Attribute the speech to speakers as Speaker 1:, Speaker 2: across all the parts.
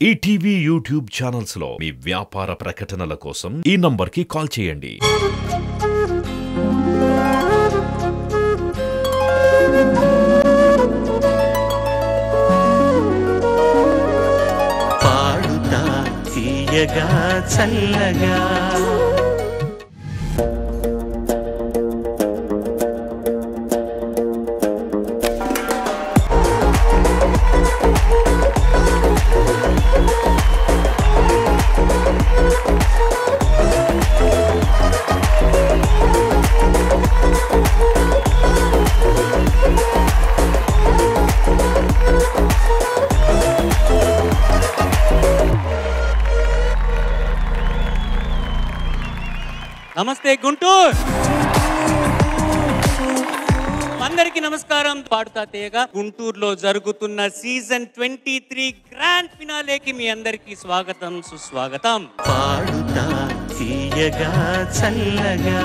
Speaker 1: ETV YouTube channels లో మీ వ్యాపార ప్రకటనల కోసం ఈ నంబర్కి కాల్ చేయండి.
Speaker 2: పాడుతా తీయగా చల్లగా
Speaker 3: నమస్తే గుంటూరు అందరికీ నమస్కారం. పాడుతా తీయగా గుంటూరులో జరుగుతున్న సీజన్ 23 గ్రాండ్ ఫినాలేకి మీ అందరికీ స్వాగతం సుస్వాగతం.
Speaker 2: పాడుతా తీయగా చల్లగా.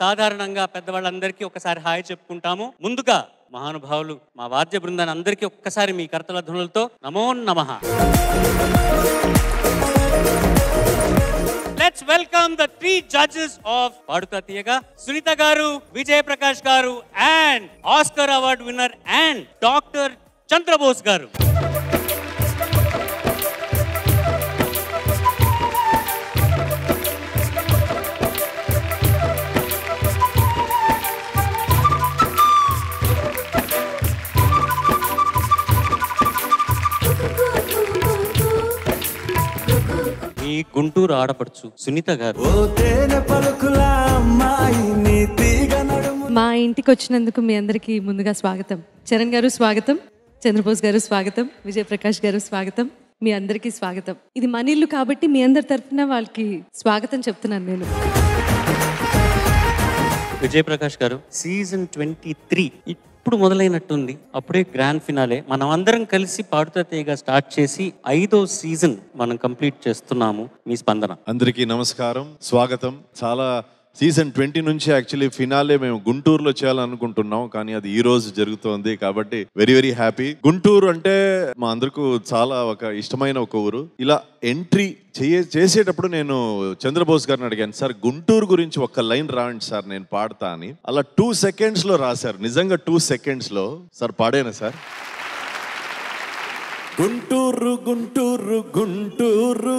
Speaker 3: సాధారణంగా పెద్దవాళ్ళందరికీ ఒకసారి హాయ్ చెప్పుకుంటాము. ముందుగా మహానుభావులు మా వాద్య బృందాన్ని అందరికీ ఒక్కసారి మీ కర్తల ధ్వనులతో నమో నమః. Let's welcome the three judges of Paduta Thiyaga, Sunita Garu, Vijay Prakash Garu, and Oscar Award winner and Dr. Chandra Bose Garu. ఈ గుంటూరు ఆడపడుచు సునీత గారు.
Speaker 4: మా ఇంటికి వచ్చినందుకు మీ అందరికీ ముందుగా స్వాగతం. చరణ్ గారు స్వాగతం, చంద్రబోస్ గారు స్వాగతం, విజయ్ ప్రకాష్ గారు స్వాగతం. మీ అందరికీ స్వాగతం. ఇది మన ఇల్లు కాబట్టి మీ అందరి తరఫున వాళ్ళకి స్వాగతం చెప్తున్నాను నేను.
Speaker 3: విజయ్ ప్రకాష్ గారు, సీజన్ 23 ఇప్పుడు మొదలైనట్టుంది. అప్పుడే గ్రాండ్ ఫినాలే. మనం అందరం కలిసి పాడుతా తీయగా స్టార్ట్ చేసి 5వ సీజన్ మనం కంప్లీట్ చేస్తున్నాము. మీ స్పందన?
Speaker 5: అందరికీ నమస్కారం, స్వాగతం. చాలా సీజన్ 20 నుంచి యాక్చువల్లీ ఫినాలే మేము గుంటూరులో చేయాలనుకుంటున్నాం, కానీ అది ఈ రోజు జరుగుతోంది కాబట్టి వెరీ వెరీ హ్యాపీ. గుంటూరు అంటే మా అందరికీ చాలా ఒక ఇష్టమైన ఒక ఊరు. ఇలా ఎంట్రీ చేసేటప్పుడు నేను చంద్రబోస్ గారిని అడిగాను, సార్ గుంటూరు గురించి ఒక లైన్ రాండి సార్ నేను పాడతా అని. అలా 2 seconds లో రాశారు. నిజంగా 2 seconds లో. సార్ పాడేనా సార్?
Speaker 6: గుంటూరు గుంటూరు గుంటూరు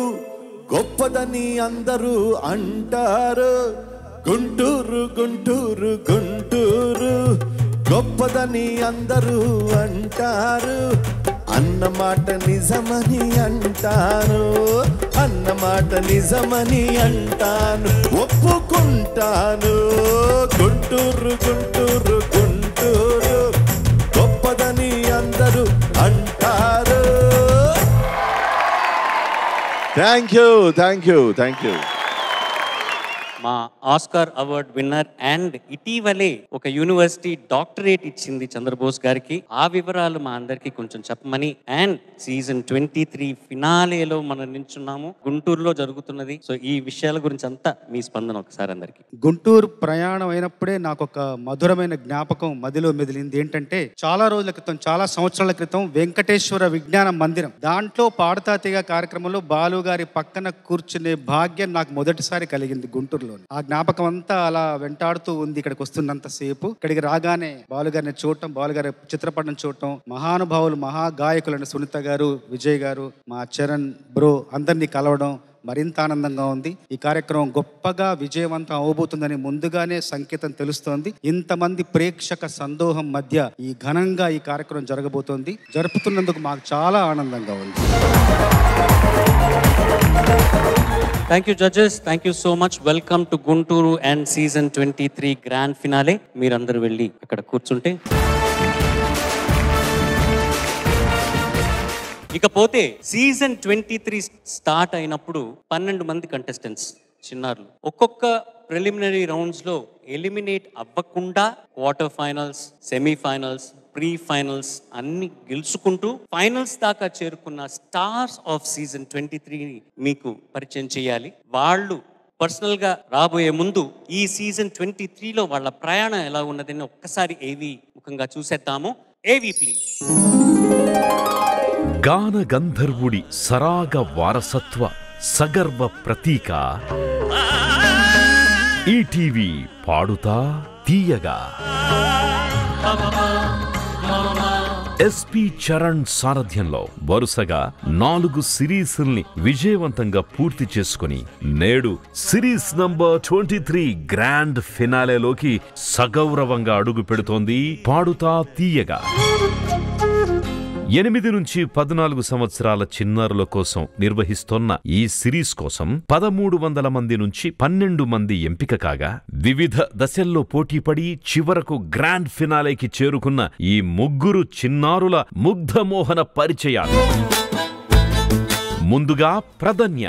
Speaker 6: గొప్పదని అందరూ అంటారు. గుంటూరు గుంటూరు గుంటూరు గొప్పదని అందరూ అంటారు. అన్నమాట నిజమని అంటాను, అన్నమాట నిజమని అంటాను, ఒప్పుకుంటాను. గుంటూరు గుంటూరు గుంటూరు గొప్పదని అందరూ అంటారు.
Speaker 5: Thank you, thank you, thank you.
Speaker 3: మా ఆస్కార్ అవార్డ్ విన్నర్ అండ్ ఇటీవలే ఒక యూనివర్సిటీ డాక్టరేట్ ఇచ్చింది చంద్రబోస్ గారికి. ఆ వివరాలు మా అందరికి కొంచెం చెప్పమని. అండ్ సీజన్ 23 ఫినాలేలో మనం నించున్నాము. గుంటూరులో జరుగుతున్నది. సో ఈ విషయాల గురించి అంతా మీ స్పందన ఒకసారి అందరికి.
Speaker 7: గుంటూరు ప్రయాణం అయినప్పుడే నాకు ఒక మధురమైన జ్ఞాపకం మదిలో మెదిలింది. ఏంటంటే చాలా రోజుల క్రితం, చాలా సంవత్సరాల క్రితం వెంకటేశ్వర విజ్ఞాన మందిరం దాంట్లో పాడుతా తీయగా కార్యక్రమంలో బాలు గారి పక్కన కూర్చునే భాగ్యం నాకు మొదటిసారి కలిగింది గుంటూరులో. ఆ జ్ఞాపకం అంతా అలా వెంటాడుతూ ఉంది. ఇక్కడికి వస్తున్నంత సేపు ఇక్కడికి రాగానే బాలుగారిని చూడటం, బాలుగారి చిత్రపటం చూడటం, మహానుభావులు మహాగాయకులైన సునీత గారు, విజయ్ గారు, మా చరణ్ బ్రో అందరినీ కలవడం మరింత ఆనందంగా ఉంది. ఈ కార్యక్రమం గొప్పగా విజయవంతం అవబోతుందని ముందుగానే సంకేతం తెలుస్తోంది. ఇంతమంది ప్రేక్షక సందోహం మధ్య ఈ ఘనంగా ఈ కార్యక్రమం జరగబోతోంది. జరుపుతున్నందుకు మాకు చాలా ఆనందంగా ఉంది.
Speaker 3: Thank you judges, thank you so much. Welcome to Guntur and season 23 grand finale. మీరందరూ వెళ్ళి అక్కడ కూర్చుంటే. ఇకపోతే సీజన్ 23 స్టార్ట్ అయినప్పుడు 12 మంది కంటెస్టెంట్స్ చిన్నారులు. ఒక్కొక్క ప్రిలిమినరీ రౌండ్స్ లో ఎలిమినేట్ అవ్వకుండా quarter finals, semifinals, pre finals అన్ని గెలుచుకుంటూ ఫైనల్స్ దాకా చేరుకున్న స్టార్స్ ఆఫ్ సీజన్ 23 మీకు పరిచయం చేయాలి. వాళ్ళు పర్సనల్ గా రాబోయే ముందు ఈ సీజన్ 23లో వాళ్ళ ప్రయాణం ఎలా ఉన్నదని ఒక్కసారి ఏవి ముఖంగా చూసేద్దాము. ఏవి ప్లీజ్.
Speaker 1: గాన గంధర్వుడి సరాగ వారసత్వ సగర్వ ప్రతీక ఈటీవీ పాడుతా తీయగా. ఎస్పి చరణ్ సారథ్యంలో వరుసగా 4 సిరీస్ల్ని విజయవంతంగా పూర్తి చేసుకుని నేడు సిరీస్ నంబర్ 23 గ్రాండ్ ఫినాలేలోకి సగౌరవంగా అడుగు పెడుతోంది పాడుతా తీయగా. 8 నుంచి 14 సంవత్సరాల చిన్నారుల కోసం నిర్వహిస్తోన్న ఈ సిరీస్ కోసం 1300 మంది నుంచి 12 మంది ఎంపిక కాగా, వివిధ దశల్లో పోటీపడి చివరకు గ్రాండ్ ఫినాలేకి చేరుకున్న ఈ 3 చిన్నారుల ముగ్ధమోహన పరిచయాలు. ముందుగా ప్రధన్య.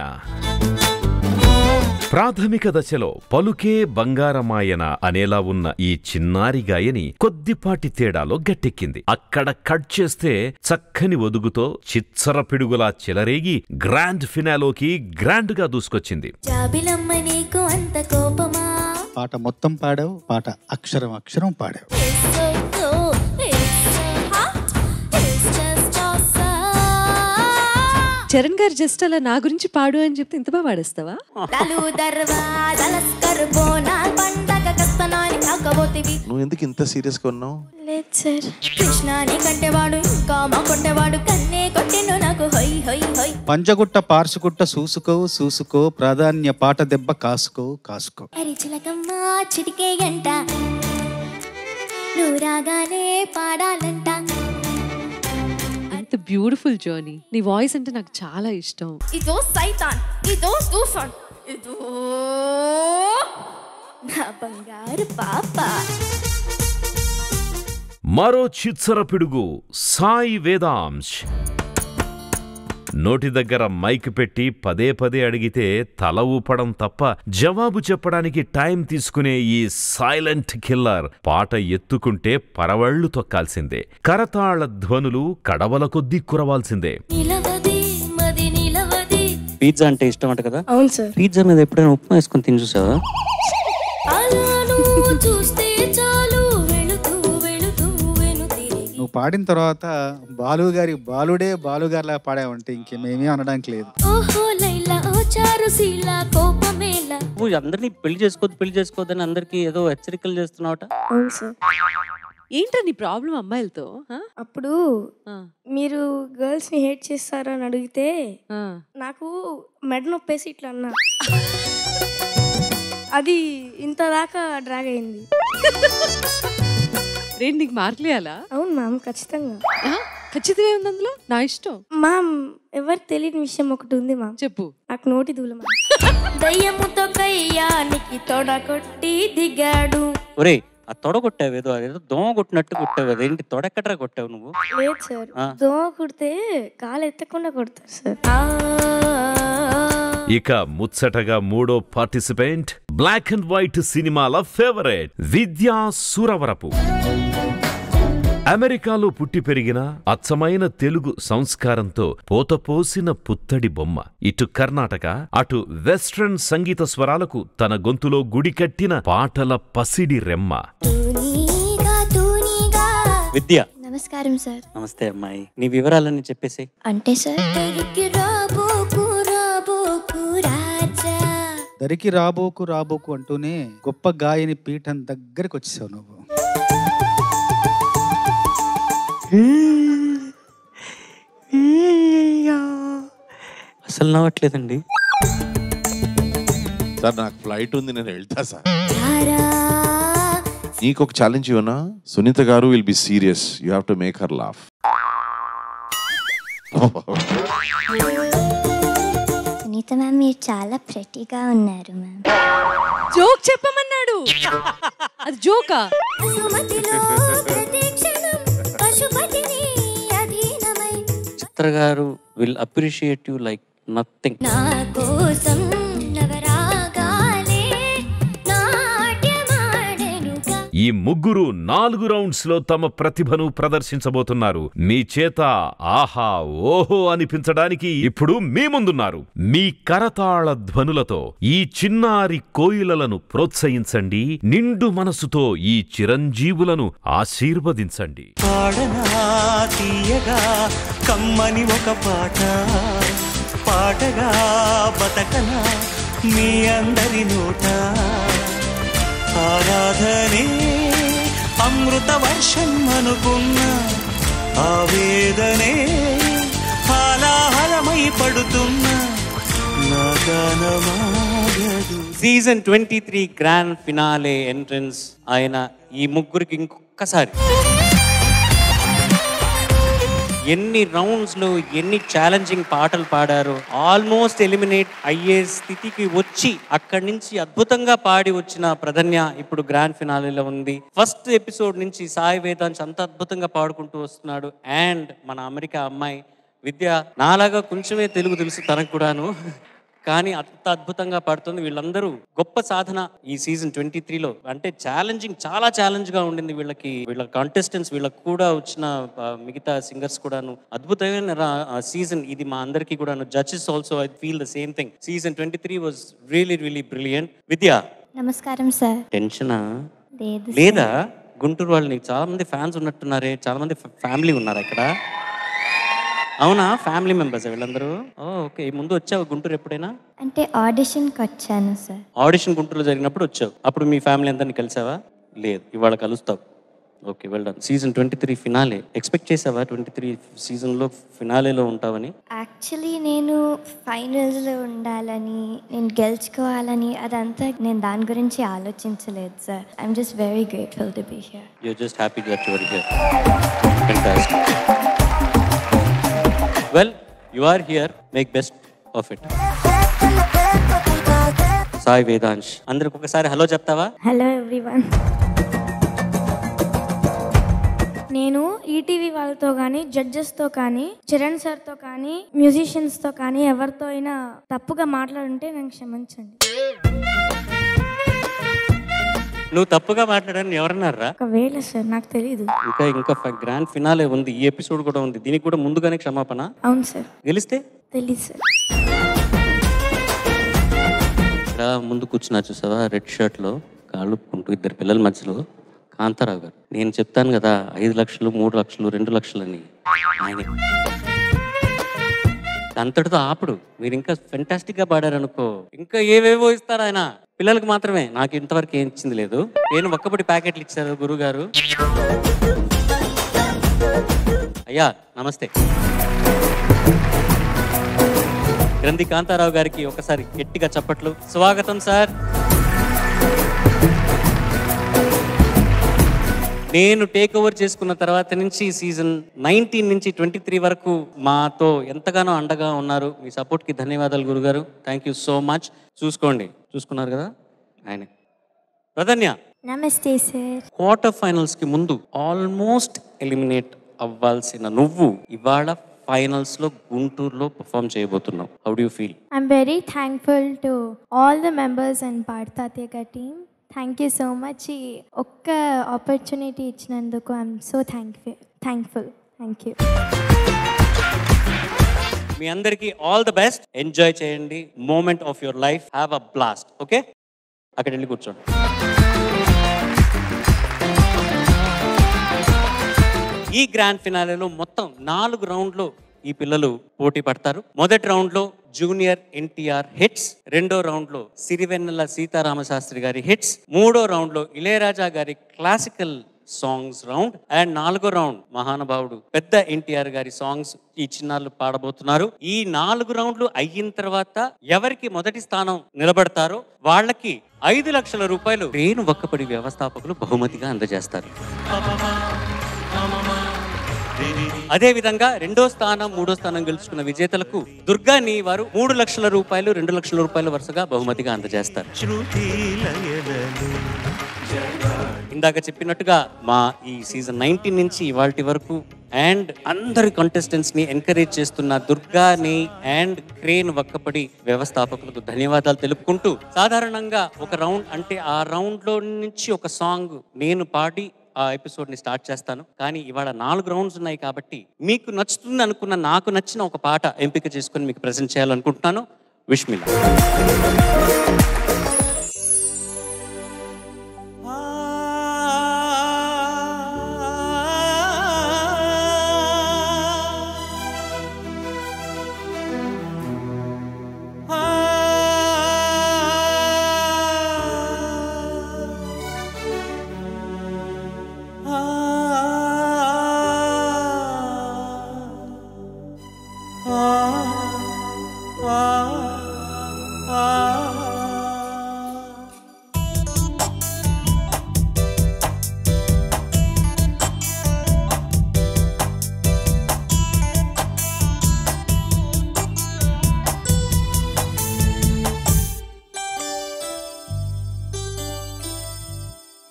Speaker 1: ప్రాథమిక దశలో పలుకే బంగారమాయన అనేలా ఉన్న ఈ చిన్నారి గాయని కొద్దిపాటి తేడాలో గట్టెక్కింది. అక్కడ కట్ చేస్తే చక్కని ఒదుగుతో చిచ్చర పిడుగులా చెలరేగి గ్రాండ్ ఫినాలోకి గ్రాండ్ గా దూసుకొచ్చింది.
Speaker 7: పాట మొత్తం పాడావు, పాట అక్షరం అక్షరం పాడావు.
Speaker 4: చరణ్ గారు జస్ట్ అలా నా గురించి పాడు అని చెప్తే ఇంత బాగా పాడేస్తావా?
Speaker 5: నువ్వు ఎందుకు ఇంత సీరియస్ గా ఉన్నావు?
Speaker 8: లేదు సార్, కృష్ణాని కంటేవాడు ఇంకా మా కొట్టేవాడు కన్నే కొట్టెను నాకు హై హై హై.
Speaker 7: పంజగుట్ట పార్సుగుట్ట చూసుకో చూసుకో, ప్రాధాన్య పాట దెబ్బ కాసుకో కాసుకో.
Speaker 8: అరి చిలకమ్మ చిటికే గంట నువ్వు రాగానే పాడాలంట.
Speaker 4: ఎంత బ్యూటిఫుల్ జర్నీ. నీ వాయిస్ అంటే నాకు చాలా ఇష్టం.
Speaker 8: ఇదో సైతాన్, ఇదో తూఫాన్, ఇదో నా బంగారు పాప.
Speaker 1: మరో చిచ్చర పిడుగు సాయి వేదాంశ్. నోటి దగ్గర మైక్ పెట్టి పదే పదే అడిగితే తల ఊపడం తప్ప జవాబు చెప్పడానికి టైం తీసుకునే ఈ సైలెంట్ కిల్లర్ పాట ఎత్తుకుంటే పరవళ్లు తొక్కాల్సిందే. కరతాళ ధ్వనులు కడవల కొద్దీ కురవాల్సిందే.
Speaker 3: పిజ్జా అంటే ఇష్టం అంట కదా?
Speaker 8: అవును సార్.
Speaker 3: పిజ్జా మీద ఎప్పుడైనా ఉప్మా వేసుకొని తిని చూసావా?
Speaker 7: నువ్వు పాడిన తర్వాత బాలుగారి బాలుడే బాలుగారిలా పాడావంటే ఇంకేమేమీ అనడానికి లేదు.
Speaker 3: నువ్వు అందరినీ పెళ్లి చేసుకోవద్దని అందరికి ఏదో హెచ్చరికలు చేస్తున్నావట.
Speaker 8: అవును సార్.
Speaker 4: ఏంటో నీ ప్రాబ్లం అమ్మాయిలతో?
Speaker 8: అప్పుడు మీరు గర్ల్స్ ని హేట్ చేస్తారా అని అడిగితే నాకు మెడ నొప్పేసి ఇట్లా అన్నా. అది ఇంత దాకా డ్రాగ్ అయింది.
Speaker 4: నీకు మార్కులేయాలా?
Speaker 8: అవును మ్యామ్, ఖచ్చితంగా.
Speaker 4: ఖచ్చితంగా ఉంది అందులో. నా ఇష్టం
Speaker 8: మ్యామ్. ఎవరు తెలియని విషయం ఒకటి ఉంది మ్యామ్.
Speaker 4: చెప్పు.
Speaker 8: నాకు నోటి దూల దయ్యముతో కయ్యానికి తొడ కొట్టి దిగాడు.
Speaker 3: ఒరే, ఆ తొడ కొట్టావేదో, అదేదో దోమ కొట్టినట్టు కొట్టావు. అదేంటి తొడెక్కడ్రా కొట్టావు నువ్వు?
Speaker 8: లేదు సార్, దోమ కుడితే కాలు ఎత్తకుండా కొడతారు సార్.
Speaker 1: ఇక ముచ్చటగా 3వ పార్టిసిపెంట్ బ్లాక్ అండ్ వైట్ సినిమాల ఫేవరెట్ విద్యా సురవరపు. అమెరికాలో పుట్టి పెరిగిన అచ్చమైన తెలుగు సంస్కారంతో పోతపోసిన పుత్తడి బొమ్మ. ఇటు కర్ణాటక అటు వెస్ట్రన్ సంగీత స్వరాలకు తన గొంతులో గుడి కట్టిన పాటల పసిడి రెమ్మ.
Speaker 3: విద్య.
Speaker 8: నమస్కారం సార్.
Speaker 3: నమస్తే అమ్మాయి. నీ వివరాలన్నీ చెప్పేసి.
Speaker 8: అంటే సార్,
Speaker 7: దరికి రాబోకు రాబోకు అంటూనే గొప్ప గాయని పీఠం దగ్గరికి వచ్చేసావు నువ్వు.
Speaker 3: అసలు నవ్వట్లేదండి
Speaker 5: సార్. నాకు ఫ్లైట్ ఉంది, నేను వెళ్తా సార్. నీకు ఒక ఛాలెంజ్ ఇవ్వనా? Sunitha garu will be serious, you have to make her laugh.
Speaker 8: Sunitha ma'am, మీరు చాలా ప్రెటీగా ఉన్నారు మ్యామ్.
Speaker 4: జోక్ చెప్పమన్నాడు. అది జోకా?
Speaker 3: చిత్ర గారు will appreciate you like nothing.
Speaker 1: ఈ ముగ్గురు 4 రౌండ్స్ లో తమ ప్రతిభను ప్రదర్శించబోతున్నారు. మీ చేత ఆహా ఓహో అనిపించడానికి ఇప్పుడు మీ ముందున్నారు. మీ కరతాళ ధ్వనులతో ఈ చిన్నారి కోయిలలను ప్రోత్సహించండి. నిండు మనసుతో ఈ చిరంజీవులను ఆశీర్వదించండి.
Speaker 2: పాడనా తీయగా కమ్మని ఒక పాట, పాటగా బతకనా మీ అందరి నోట. ఆరాధనే అమృత వర్షం అనుకున్న ఆవేదనే హాలాహలమై పడుతున్న నా గానమాగదు.
Speaker 3: సీజన్ 23 గ్రాండ్ ఫినాలే ఎంట్రన్స్ ఆయన ఈ ముగ్గురికి ఇంకొకసారి ఎన్ని రౌండ్స్ లో ఎన్ని ఛాలెంజింగ్ పాటలు పాడారో, ఆల్మోస్ట్ ఎలిమినేట్ అయ్యే స్థితికి వచ్చి అక్కడి నుంచి అద్భుతంగా పాడి వచ్చిన ప్రధన్య ఇప్పుడు గ్రాండ్ ఫినాలేలో ఉంది. ఫస్ట్ ఎపిసోడ్ నుంచి సాయి వేదాంశ్ అంత అద్భుతంగా పాడుకుంటూ వస్తున్నాడు. అండ్ మన అమెరికా అమ్మాయి విద్య నాలాగా కొంచెమే తెలుగు తెలుసు తనకు కూడాను, కానీ అంత అద్భుతంగా పాడుతుంది. వీళ్ళందరూ గొప్ప సాధన ఈ సీజన్ 23లో. అంటే ఛాలెంజింగ్, చాలా ఛాలెంజ్ గా ఉండింది వీళ్ళకి. వీళ్ళ కాంటెస్టెంట్స్, వీళ్ళకి కూడా వచ్చిన మిగతా సింగర్స్ కూడాను అద్భుతమైన సీజన్ ఇది మా అందరికీ కూడాను. Judges also I feel the same thing. Season 23 was really brilliant. Vidya
Speaker 8: నమస్కారం సార్.
Speaker 3: టెన్షనా లేదా? గుంటూరు వాళ్ళు నీకు చాలా మంది ఫ్యాన్స్ ఉన్నట్టున్నారే, చాలా మంది ఫ్యామిలీ ఉన్నారు అక్కడ. అవునా, ఫ్యామిలీ మెంబర్స్ వీళ్ళందరూ? ఓకే. ముందు వచ్చావు గుంటూరు ఎప్పుడైనా?
Speaker 8: అంటే ఆడిషన్కి వచ్చాను సార్.
Speaker 3: ఆడిషన్ గుంటూరులో జరిగినప్పుడు వచ్చావు. అప్పుడు మీ ఫ్యామిలీ అందరినీ కలిసావా? లేదు, ఇవాళ కలుస్తావు. Okay, well done. Season 23 finale expect చేసావా? 23 సీజన్లో ఫినాలేలో ఉంటావని?
Speaker 8: యాక్చువల్లీ నేను ఫైనల్స్లో ఉండాలని, నేను గెలుచుకోవాలని అదంతా నేను దాని గురించి ఆలోచించలేదు sir. I'm just very grateful to be here.
Speaker 3: You're just happy that you are here. Fantastic. Well, you are here, make best of it. Sai Vedansh, అందరికి ఒకసారి హలో చెప్తావా?
Speaker 8: Hello everyone. నేను ఈటీవీ వాళ్ళతో కానీ, జడ్జెస్తో కానీ, చరణ్ సార్తో కానీ, మ్యూజిషియన్స్తో కానీ ఎవరితో అయినా తప్పుగా మాట్లాడుంటే నన్ను క్షమించండి.
Speaker 3: నువ్వు తప్పుగా మాట్లాడని ఎవరన్నారా?
Speaker 8: ఒకవేళ సార్, నాకు తెలీదు.
Speaker 3: ఇంకా గ్రాండ్ ఫినాలే ఉంది, ఈ ఎపిసోడ్ కూడా ఉంది. దీనికి కూడా ముందుగానే క్షమాపణ.
Speaker 8: అవును సార్.
Speaker 3: గెలిస్తే
Speaker 8: తెలీదు సార్.
Speaker 3: ఇక్కడ ముందు కూర్చున్నా చూసావా, రెడ్ షర్ట్ లో కాళ్ళుకుంటూ ఇద్దరు పిల్లల మధ్యలో కాంతారావు గారు. నేను చెప్తాను కదా 5 లక్షలు, 3 లక్షలు, 2 లక్షలని. ఆయన అంతటితో ఆపడు. మీరు ఇంకా ఫెంటాస్టిక్ గా పాడారనుకో, ఇంకా ఏవేవో ఇస్తారు ఆయన. పిల్లలకు మాత్రమే, నాకు ఇంతవరకు ఏం ఇచ్చింది లేదు. నేను ఒక్కబడి ప్యాకెట్లు ఇచ్చారు గురువు గారు. అయ్యా నమస్తే. గ్రంథి కాంతారావు గారికి ఒకసారి గట్టిగా చప్పట్లు. స్వాగతం సార్. నేను టేక్ ఓవర్ చేసుకున్న తర్వాత నుంచి సీజన్ 19 నుంచి 23 వరకు మాతో ఎంతగానో అండగా ఉన్నారు. మీ సపోర్ట్కి ధన్యవాదాలు గురుగారు. Thank you so much. చూసుకున్నారు కదా ఆయన. ప్రధన్య,
Speaker 8: నమస్తే సార్.
Speaker 3: క్వార్టర్ ఫైనల్స్కి ముందు ఆల్మోస్ట్ ఎలిమినేట్ అవ్వాల్సిన నువ్వు ఇవాళ ఫైనల్స్ లో గుంటూరులో పర్ఫామ్ చేయబోతున్నావు. How do you feel?
Speaker 8: I'm very thankful to all the members and పాడతాతయ్య team. Thank you so much. ఈ ఒక్క ఆపర్చునిటీ ఇచ్చినందుకు I'm so thankful. Thank you.
Speaker 3: మీ అందరికీ ఆల్ ద బెస్ట్. ఎంజాయ్ చేయండి moment of your life. Have a blast. Okay, అక్కడ వెళ్ళి కూర్చోండి. ఈ గ్రాండ్ ఫినాలేలో మొత్తం 4 రౌండ్లు ఈ పిల్లలు పోటీ పడతారు. మొదటి రౌండ్ లో జూనియర్ ఎన్టీఆర్ హిట్స్, రెండో రౌండ్ లో సిరివెన్నెల సీతారామశాస్త్రి గారి హిట్స్, మూడో రౌండ్ లో ఇళయరాజా గారి క్లాసికల్ సాంగ్స్ రౌండ్, అండ్ 4వ రౌండ్ మహానుభావుడు పెద్ద ఎన్టీఆర్ గారి సాంగ్స్ ఈ చిన్నారులు పాడబోతున్నారు. ఈ 4 రౌండ్లు అయిన తర్వాత ఎవరికి మొదటి స్థానం నిలబడతారో వాళ్ళకి 5 లక్షల రూపాయలు రేణు ఒక్కపడి వ్యవస్థాపకులు బహుమతిగా అందజేస్తారు. అదే విధంగా 2వ స్థానం 3వ స్థానం గెలుచుకున్న విజేతలకు దుర్గాని వారు 3 లక్షల రూపాయలు 2 లక్షల రూపాయలు వరుసగా బహుమతిగా అందజేస్తారు. ఇందాక చెప్పినట్టుగా మా ఈ సీజన్ 19 నుంచి ఇవాల్టి వరకు అండ్ అందరి కంటెస్టెంట్స్ ని ఎంకరేజ్ చేస్తున్న దుర్గాని అండ్ క్రేన్ వక్కపడి వ్యవస్థాపకులకు ధన్యవాదాలు తెలుపుకుంటూ, సాధారణంగా ఒక రౌండ్ అంటే ఆ రౌండ్ లో నుంచి ఒక సాంగ్ నేను పాడి ఆ ఎపిసోడ్ ని స్టార్ట్ చేస్తాను. కానీ ఇవాళ 4 రౌండ్స్ ఉన్నాయి కాబట్టి మీకు నచ్చుతుంది అనుకున్న నాకు నచ్చిన ఒక పాట ఎంపిక చేసుకుని మీకు ప్రెజెంట్ చేయాలనుకుంటున్నాను. విష్ మీ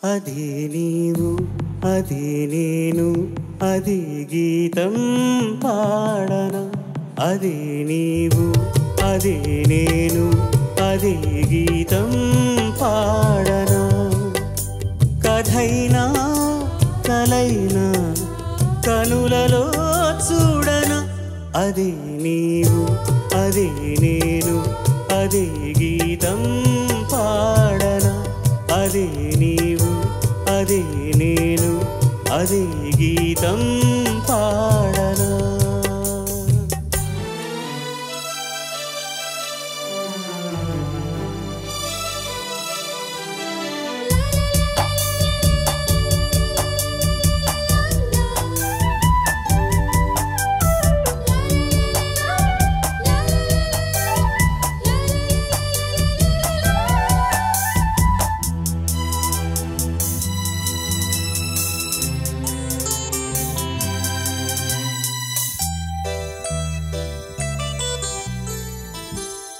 Speaker 2: అదే నీవు అదే నేను అదే గీతం పాడనా, అదే నీవు అదే నేను అదే గీతం పాడనా, కథైనా కలైనా కనులలో చూడనా, అదే నీవు అదే నేను అదే గీతం పాడనా, అదే నీవు అదే నేను అదే గీతం పాడనా.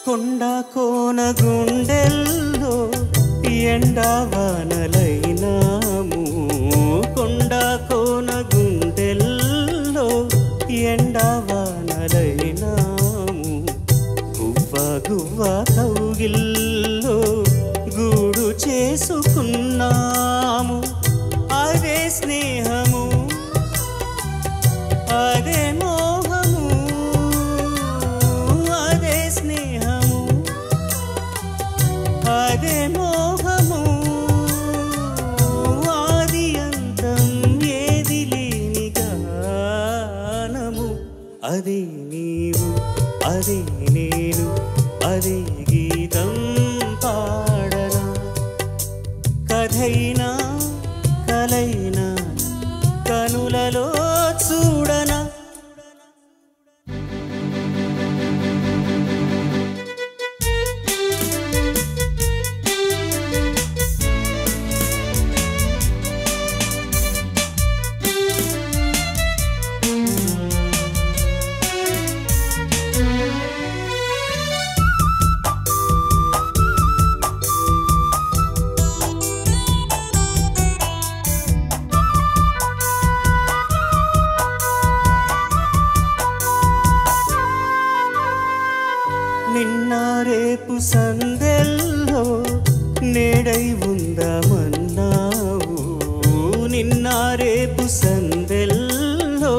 Speaker 2: కొండ కోన గుండెల్లో ఎండవానలైనాము, కొండ కోన గుండెల్లో ఎండవానలైనాము, గువ్వ గువ్వ కౌగిల్లో గూడు చేసుకున్నాము, అదే స్నేహము అదే మోహము, అదే స్నేహము అదే మోహము, ఆది అంతం ఏది లేని గానము, అదే నీవు అదే నేను అదే గీతం పాడనా, కథైనా కలైనా కనులలో చూడనా. నిన్న రేపు సందెల్లో నేడై ఉందామన్నావు, నిన్న రేపు సందెల్లో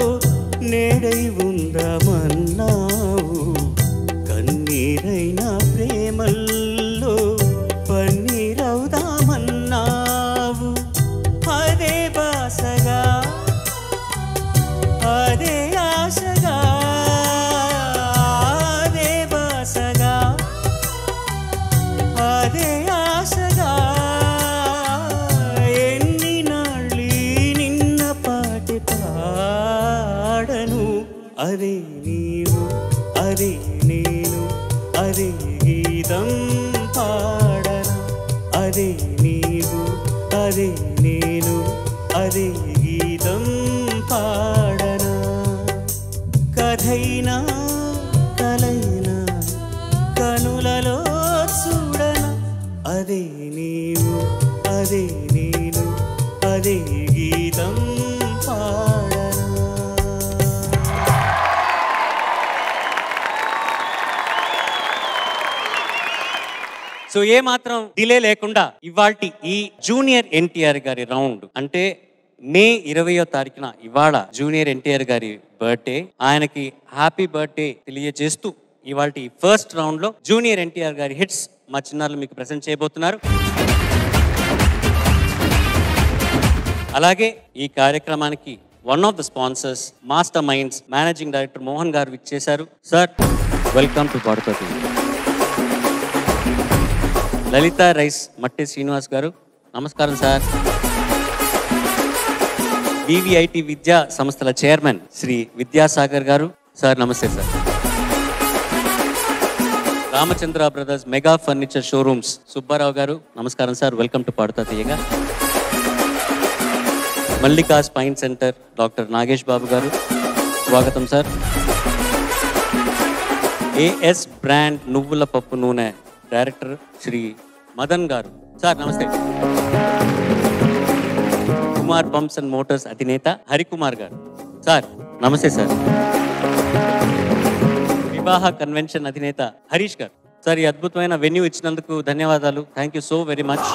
Speaker 2: నేడై ఉందామన్నావు, కన్నీరైన ప్రేమల్లో పన్నీరవుదామన్నావు, అదే బాసగా అదే ఆశగా అదే ఆశగా ఎన్ని నాళ్ళీ నిన్న పాటి పాడను, అదే నీవు అదే నేను అదే గీతం పాడనా, అదే నీవు అదే నేను అదే గీతం పాడనా, కథైనా కలైనా కనులలో చూడనా, అదే నీవు అదే నేను
Speaker 3: సో ఏ మాత్రం డిలే లేకుండా ఇవాల్టి ఈ జూనియర్ ఎన్టీఆర్ గారి రౌండ్ అంటే మే 20వ తారీఖున ఇవాళ జూనియర్ ఎన్టీఆర్ గారి బర్త్డే, ఆయనకి హ్యాపీ బర్త్డే తెలియజేస్తూ ఇవాల్టి ఫస్ట్ రౌండ్ లో జూనియర్ ఎన్టీఆర్ గారి హిట్స్ మా చిన్నారులు మీకు ప్రెజెంట్ చేయబోతున్నారు. అలాగే ఈ కార్యక్రమానికి one of the sponsors master minds managing director Mohan garu విచ్చేశారు. సార్ వెల్కమ్ టు పాడుతాతి. లలిత రైస్ మట్టి శ్రీనివాస్ గారు నమస్కారం సార్. వివిఐటి విద్యా సంస్థల చైర్మన్ శ్రీ విద్యాసాగర్ గారు సార్ నమస్తే sir. Ramachandra brothers mega furniture showrooms Subbarao garu నమస్కారం sir, welcome to Paadutha Theeyaga. Mallika spine centre doctor Nagesh Babu garu స్వాగతం సార్. ఏఎస్ బ్రాండ్ నువ్వుల పప్పు నూనె డైరెక్టర్ శ్రీ మదన్ గారు సార్ నమస్తే. కుమార్ పంప్స్ అండ్ మోటార్స్ అధినేత హరికుమార్ గారు సార్ నమస్తే సార్. వివాహ కన్వెన్షన్ అధినేత హరీష్ గారు సార్, ఈ అద్భుతమైన వెన్యూ ఇచ్చినందుకు ధన్యవాదాలు, thank you so very much.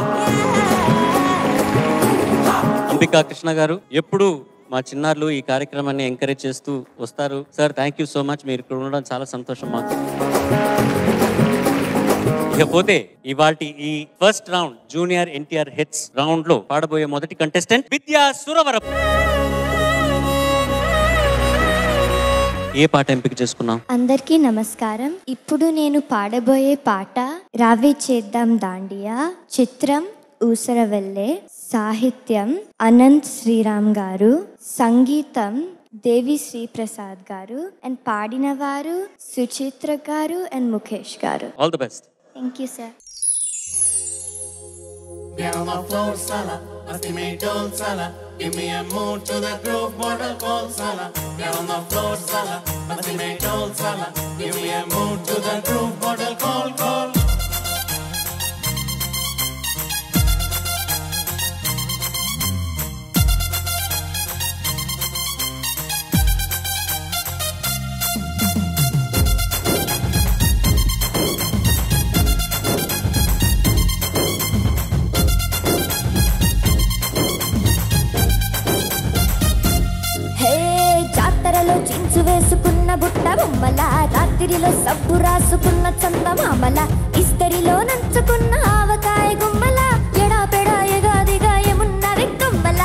Speaker 3: Ambika Krishna గారు ఎప్పుడు మా చిన్నారులు ఈ కార్యక్రమాన్ని ఎంకరేజ్ చేస్తూ వస్తారు sir, thank you so much, మీరు ఇక్కడ ఉండడం చాలా సంతోషం మాకు. ఇకపోతే ఇవాల్టి ఈ first round junior NTR hits round లో పాడబోయే మొదటి కంటెస్టెంట్ విద్యా సురవరం. ఏ పాట ఎంపిక చేసుకున్నాం?
Speaker 8: అందరికీ నమస్కారం. ఇప్పుడు నేను పాడబోయే పాట రావే చేద్దాం దాండియా, చిత్రం ఊసరవెల్లే, సాహిత్యం అనంత్ శ్రీరామ్ గారు, సంగీతం దేవి శ్రీప్రసాద్ గారు, అండ్ పాడిన వారు సుచిత్ర గారు అండ్ ముఖేష్ గారు.
Speaker 3: All the best.
Speaker 8: Thank you, sir.
Speaker 9: Get on the floor, Sala. Must me told Sala. Give me a mood to the groove, model called Sala. Get on the floor, Sala. Must me told Sala. Give me a mood to the groove, model call.
Speaker 8: వేసుకున్న బుట్ట బొమ్మల, రాత్రిలో సబ్బు రాసుకున్న చందమామల, ఇస్తరిలో నంచుకున్న ఆవకాయ గుమ్మల, ఎడా పెడా ఎగాదిగా ఏమున్న వెక్కమ్మల,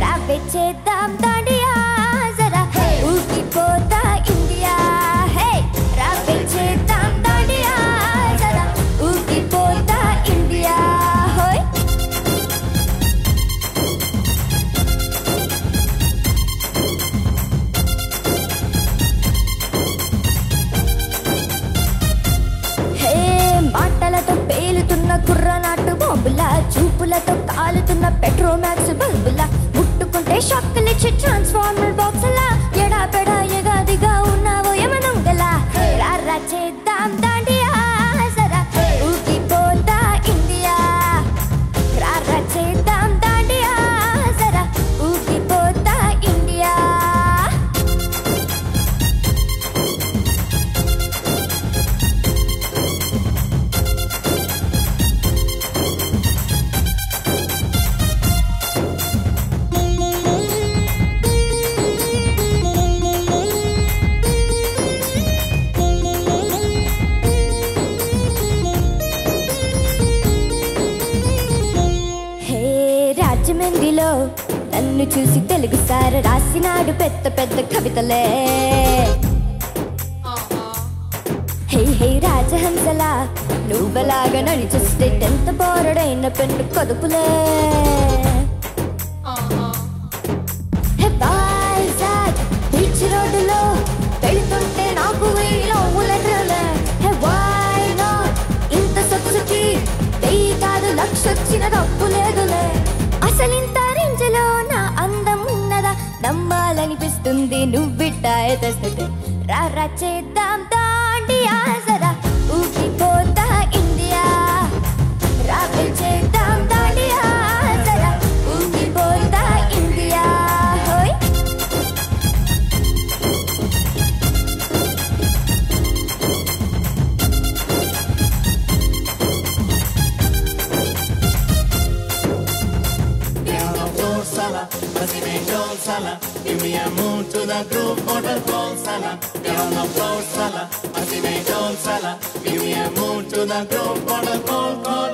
Speaker 8: రావే చేద్దాం దాండియా జరా ఊగిపోతా ఇండియా, హే రావే చేద్దాం దాండియా జరా ఊగిపోతా ఇండియా, హోయ్. కుర్రనాటు బాంబుల, చూపులతో కాలుతున్న పెట్రోమాక్స్ బల్బుల, ముట్టుకుంటే షాక్లిచ్చి ట్రాన్స్ఫార్మర్ బాక్సులా, ఎడా పెడా ఎగాదిగా ఉన్నావో యమనంగలా, రారా చేద్దాం దాండియా జరా ఊగిపోతా ఇండియా, రారా చేద్దాం దాండియా జరా ఊగిపోతా ఇండియా. రాజమండ్రిలో నన్ను చూసి తెలుగు సార్ రాసినాడు పెద్ద పెద్ద కవితలే, హే హే రాజహంసలా నువ్వలాగా నడిచొస్తే ఎంత బోరడైన పెన్ను కొదుపులే, బీచ్ రోడ్డులో వెళుతుంటే నాకు వీలో ఉలడ్రలే, ఇంత సొచ్చుకి వెయ్యి కాదు లక్షొచ్చిన తప్పు లేదులే, అసలింత రేంజ్లో నా అందం ఉన్నదా నమ్మాలనిపిస్తుంది నువ్విట్టాయ తెస్తే, రారా చేద్దాం దాండియా జరా ఊగిపోతా ఇండియా, రావే చేద్దాం దాండియా జరా ఊగిపోతా ఇండియా, హోయ్.
Speaker 9: me a move to the groove, bottle call Sala. Get on the floor, Sala. Ultimate old Sala. Give me a move to the groove, bottle call.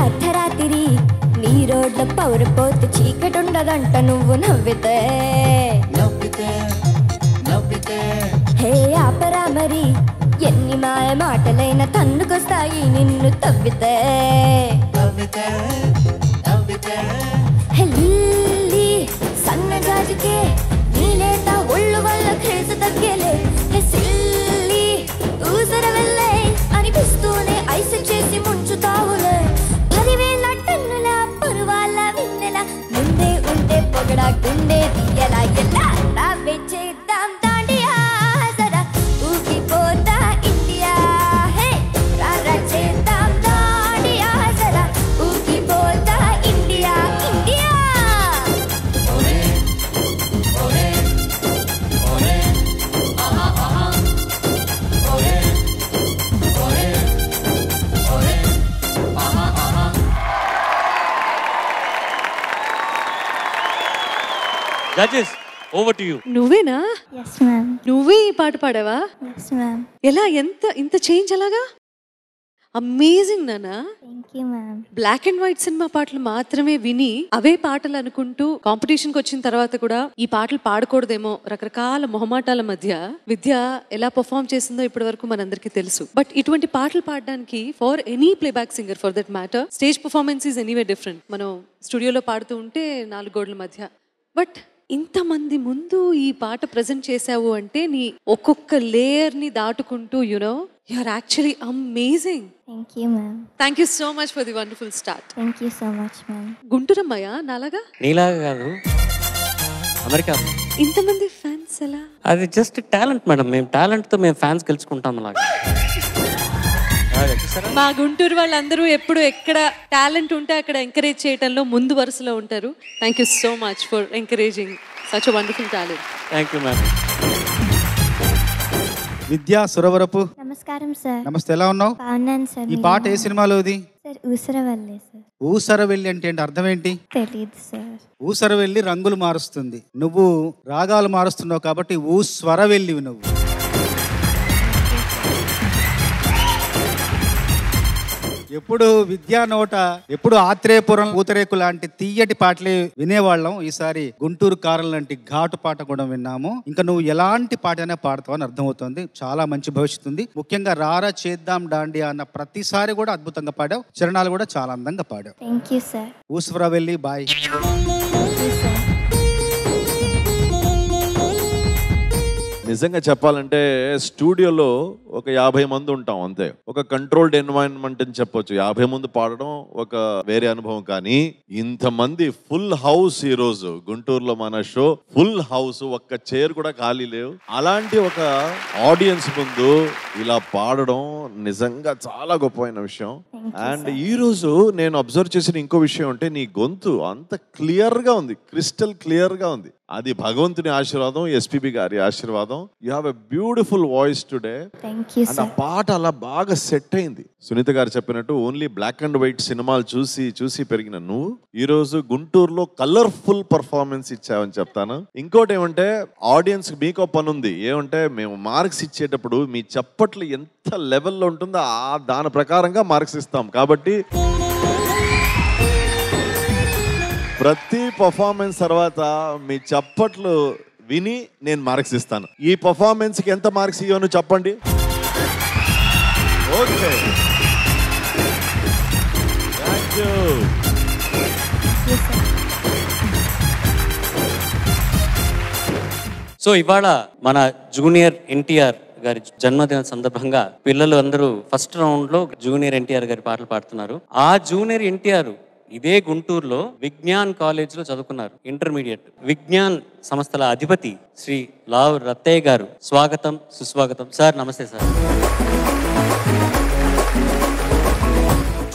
Speaker 8: అర్ధరాత్రి నీ రోడ్ల పౌరపోతు చీకటుండదంట నువ్వు నవ్వితే హే ఆపరా మరి ఎన్ని మాయ మాటలైన తన్నుకొస్తాయి నిన్ను తవ్వితే హెల్లి సన్నజాజికే నీలేత ఒళ్ళు వల్ల క్రేజు తగ్గేలే సిల్లి ఊసర వెళ్ళే అనిపిస్తూనే ఐస్ చేసి ముంచుతావులే 10,000 టన్నుల పరువాల విన్నెల ముందే ఉంటే పొగడా గుండె తీయలా ఎలా రావే చేద్దాం దాండియా సరా ఊగిపోతా ఇండియా హే రారా చేద్దాం దాండియా సరా ఊగిపోతా India India
Speaker 3: judges over to you.
Speaker 4: నువ్వేనా?
Speaker 8: yes ma'am
Speaker 4: నువ్వే ఈ పాట పాడావా?
Speaker 8: yes ma'am
Speaker 4: ఎలా ఇంత చేంజ్ అలాగా? అమేజింగ్ నానా.
Speaker 8: thank you ma'am
Speaker 4: black and white cinema పాటలు మాత్రమే విని అవే పాటలు అనుకుంటూ కాంపిటీషన్ కి వచ్చిన తర్వాత కూడా ఈ పాటలు పాడకూడదేమో రకరకాల మొహమాటాల మధ్య విద్య ఎలా పర్ఫామ్ చేసిందో ఇప్పటి వరకు మనందరికీ తెలుసు. బట్ ఇటువంటి పాటలు పాడడానికి for any playback singer for that matter stage performance is anyway different. మనం స్టూడియోలో పాడుతూ ఉంటే 4 గోడల మధ్య. బట్ ఇంతమంది ముందు ఈ పాట ప్రజెంట్ చేసావు అంటే నీ ఒక్కొక్క లేయర్ ని దాటుకుంటూ you know you are actually amazing.
Speaker 8: thank you ma'am
Speaker 4: thank you so much for the wonderful start.
Speaker 8: thank you so much ma'am
Speaker 4: గుంటూరమ్మయ్య నాలాగా
Speaker 3: నీలాగా కాదు, అమెరికా.
Speaker 4: ఇంతమంది ఫ్యాన్స్ ఎలా?
Speaker 3: అది జస్ట్ టాలెంట్ మేడం. మేము టాలెంట్తో మేము ఫ్యాన్స్ గెలుచుకుంటాం అలాగా.
Speaker 4: మా గుంటూరు వాళ్ళందరూ ఎప్పుడు ఎక్కడ టాలెంట్ ఉంటే అక్కడ ఎంకరేజ్ చేయడంలో ముందు వరుసలో ఉంటారు. Thank you so much for encouraging such a wonderful talent.
Speaker 3: Thank you ma'am.
Speaker 7: విద్యా సురవరపు
Speaker 8: నమస్కారం సార్.
Speaker 7: నమస్తే, ఎలా ఉన్నావు?
Speaker 8: బాగున్నాను సార్.
Speaker 7: ఈ పాట ఏ సినిమాలోది?
Speaker 8: సార్ ఊసరవెల్లి సార్.
Speaker 7: ఊసరవెల్లి అంటే ఏంటి, అర్థం ఏంటి?
Speaker 8: తెలీదు సార్.
Speaker 7: ఊసరవెల్లి రంగులు మారుస్తుంది, నువ్వు రాగాలు మారుస్తున్నావు కాబట్టి ఊస్వరవెల్లివి నువ్వు. ఎప్పుడు విద్యా నోట ఎప్పుడు ఆత్రేయపురం పూతరేకు లాంటి తీయటి పాటలే వినేవాళ్ళం. ఈసారి గుంటూరు కారం లాంటి ఘాటు పాట కూడా విన్నాము. ఇంకా నువ్వు ఎలాంటి పాటైనా పాడతావు అని అర్థమవుతుంది. చాలా మంచి భవిష్యత్తు ఉంది. ముఖ్యంగా రారా చేద్దాం దాండియా అన్న ప్రతిసారి కూడా అద్భుతంగా పాడావు. చరణాలు కూడా చాలా అందంగా పాడావు.
Speaker 8: Thank you sir.
Speaker 7: ఊసరవెల్లి బాయ్.
Speaker 5: నిజంగా చెప్పాలంటే స్టూడియోలో ఒక 50 మంది ఉంటాం అంతే. ఒక కంట్రోల్డ్ ఎన్వైరన్మెంట్ అని చెప్పొచ్చు. 50 మంది పాడడం ఒక వేరే అనుభవం. కానీ ఇంతమంది ఫుల్ హౌస్, ఈ రోజు గుంటూరులో మన షో ఫుల్ హౌస్, ఒక్క చైర్ కూడా ఖాళీ లేవు. అలాంటి ఒక ఆడియన్స్ ముందు ఇలా పాడడం నిజంగా చాలా గొప్పమైన విషయం. అండ్ ఈ రోజు నేను అబ్జర్వ్ చేసిన ఇంకో విషయం అంటే నీ గొంతు అంత క్లియర్ గా ఉంది, క్రిస్టల్ క్లియర్ గా ఉంది. అది భగవంతుని ఆశీర్వాదం, ఎస్పీబీ గారి ఆశీర్వాదం. You have a beautiful voice today. And ఆ పాట అలా బాగా సెట్ అయింది. సునీత గారు చెప్పినట్టు ఓన్లీ బ్లాక్ అండ్ వైట్ సినిమాలు చూసి చూసి పెరిగిన నువ్వు ఈ రోజు గుంటూరులో కలర్ఫుల్ పర్ఫార్మెన్స్ ఇచ్చావని చెప్తాను. ఇంకోటి ఏమంటే ఆడియన్స్ మీకో పని ఉంది. ఏమంటే మేము మార్క్స్ ఇచ్చేటప్పుడు మీ చప్పట్లు ఎంత లెవెల్లో ఉంటుందో దాని ప్రకారంగా మార్క్స్ ఇస్తాం. కాబట్టి ప్రతి పర్ఫార్మెన్స్ తర్వాత మీ చప్పట్లు విని నేను మార్క్స్ ఇస్తాను. ఈ పర్ఫార్మెన్స్ కి ఎంత మార్క్స్ ఇవ్వను చెప్పండి. Okay, thank you.
Speaker 3: సో ఇవాళ మన జూనియర్ ఎన్టీఆర్ గారి జన్మదిన సందర్భంగా పిల్లలు అందరూ ఫస్ట్ రౌండ్ లో జూనియర్ ఎన్టీఆర్ గారి పాటలు పాడుతున్నారు. ఆ జూనియర్ ఎన్టీఆర్ ఇదే గుంటూరులో విజ్ఞాన్ కాలేజ్ లో చదువుకున్నారు, ఇంటర్మీడియట్. విజ్ఞాన్ సంస్థల అధిపతి శ్రీ లావ్ రత్తయ్య గారు. స్వాగతం, సుస్వాగతం సార్. నమస్తే sir.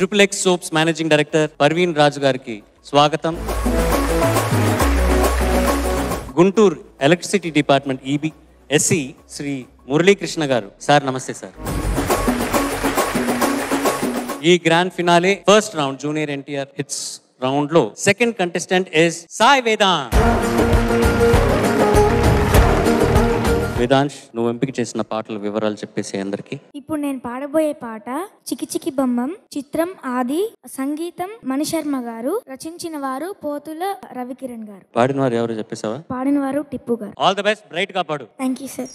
Speaker 3: XXX soaps managing director Parveen Raju గారికి స్వాగతం. Guntur electricity department EBSE Shri Muralikrishna garu. Sir నమస్తే సార్. ఈ grand finale first round junior NTR hits round లో second contestant is Sai Vedant. Vedansh, నువ్వు ఎంపిక చేసిన పాటల వివరాలు చెప్పేసి అందరికి.
Speaker 10: ఇప్పుడు నేను పాడబోయే పాట చికి చికి బొమ్మం, చిత్రం ఆది, సంగీతం మణిశర్మ గారు, రచించిన వారు పోతుల రవికిరణ్ గారు.
Speaker 3: పాడిన వారు ఎవరు చెప్పేసావా?
Speaker 10: పాడిన వారు టిప్పు గారు.
Speaker 3: ఆల్ ది బెస్ట్, బ్రైట్ గా పాడు.
Speaker 10: Thank you sir.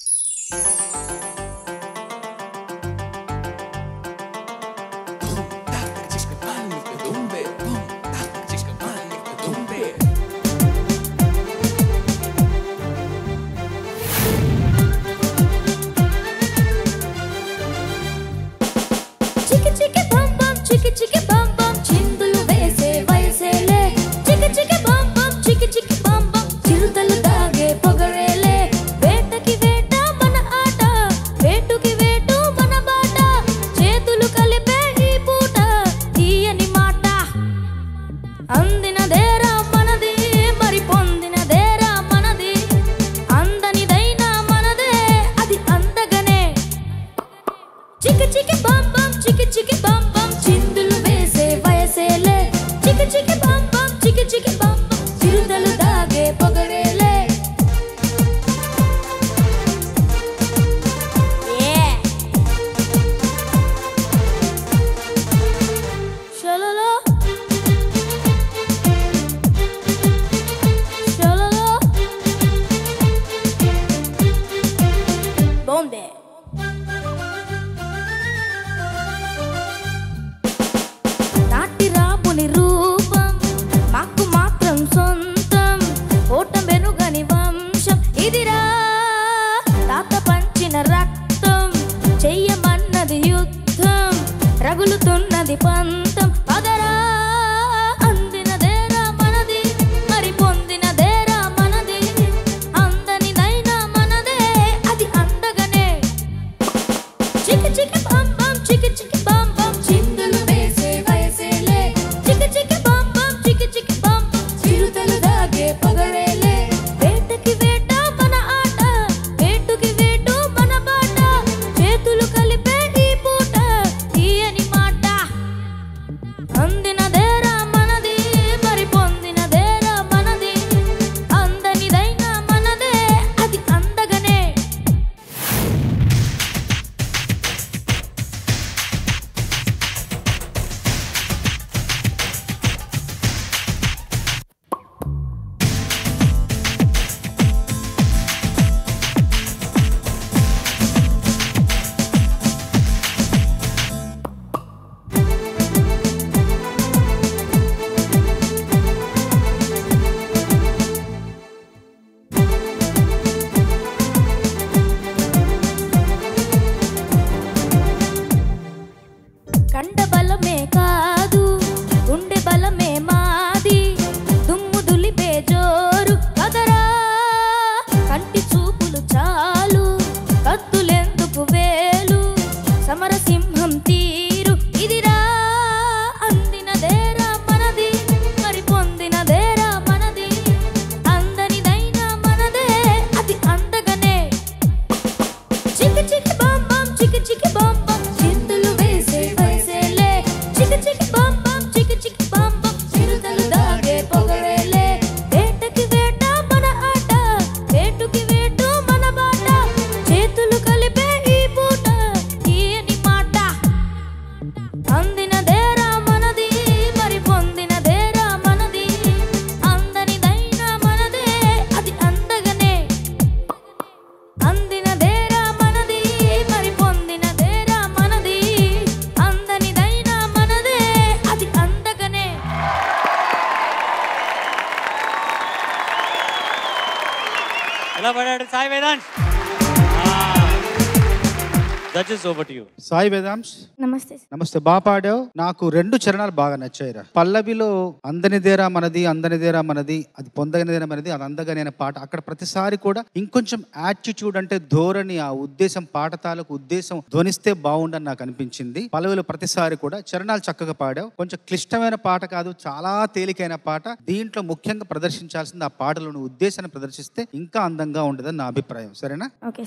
Speaker 3: Judges over to you.
Speaker 7: Sai Vedansh
Speaker 10: నమస్తే.
Speaker 7: నమస్తే. బాగా పాడావు. నాకు 2 చరణాలు బాగా నచ్చాయిరా. పల్లవిలో అందనిదేరా మనది, అందనిదేరా మనది, అది పొందగనిదేరా మనది, అది అందగనే పాట. అక్కడ ప్రతిసారి కూడా ఇంకొంచెం యాటిట్యూడ్ అంటే ధోరణి, ఆ ఉద్దేశం, పాట తాలూకు ఉద్దేశం ధ్వనిస్తే బాగుండని నాకు అనిపించింది. పల్లవిలో ప్రతిసారి కూడా చరణాలు చక్కగా పాడావు. కొంచెం క్లిష్టమైన పాట కాదు, చాలా తేలికైన పాట. దీంట్లో ముఖ్యంగా ప్రదర్శించాల్సింది ఆ పాటలోని ఉద్దేశాన్ని ప్రదర్శిస్తే ఇంకా అందంగా ఉండదని నా అభిప్రాయం. సరేనా?
Speaker 10: ఓకే.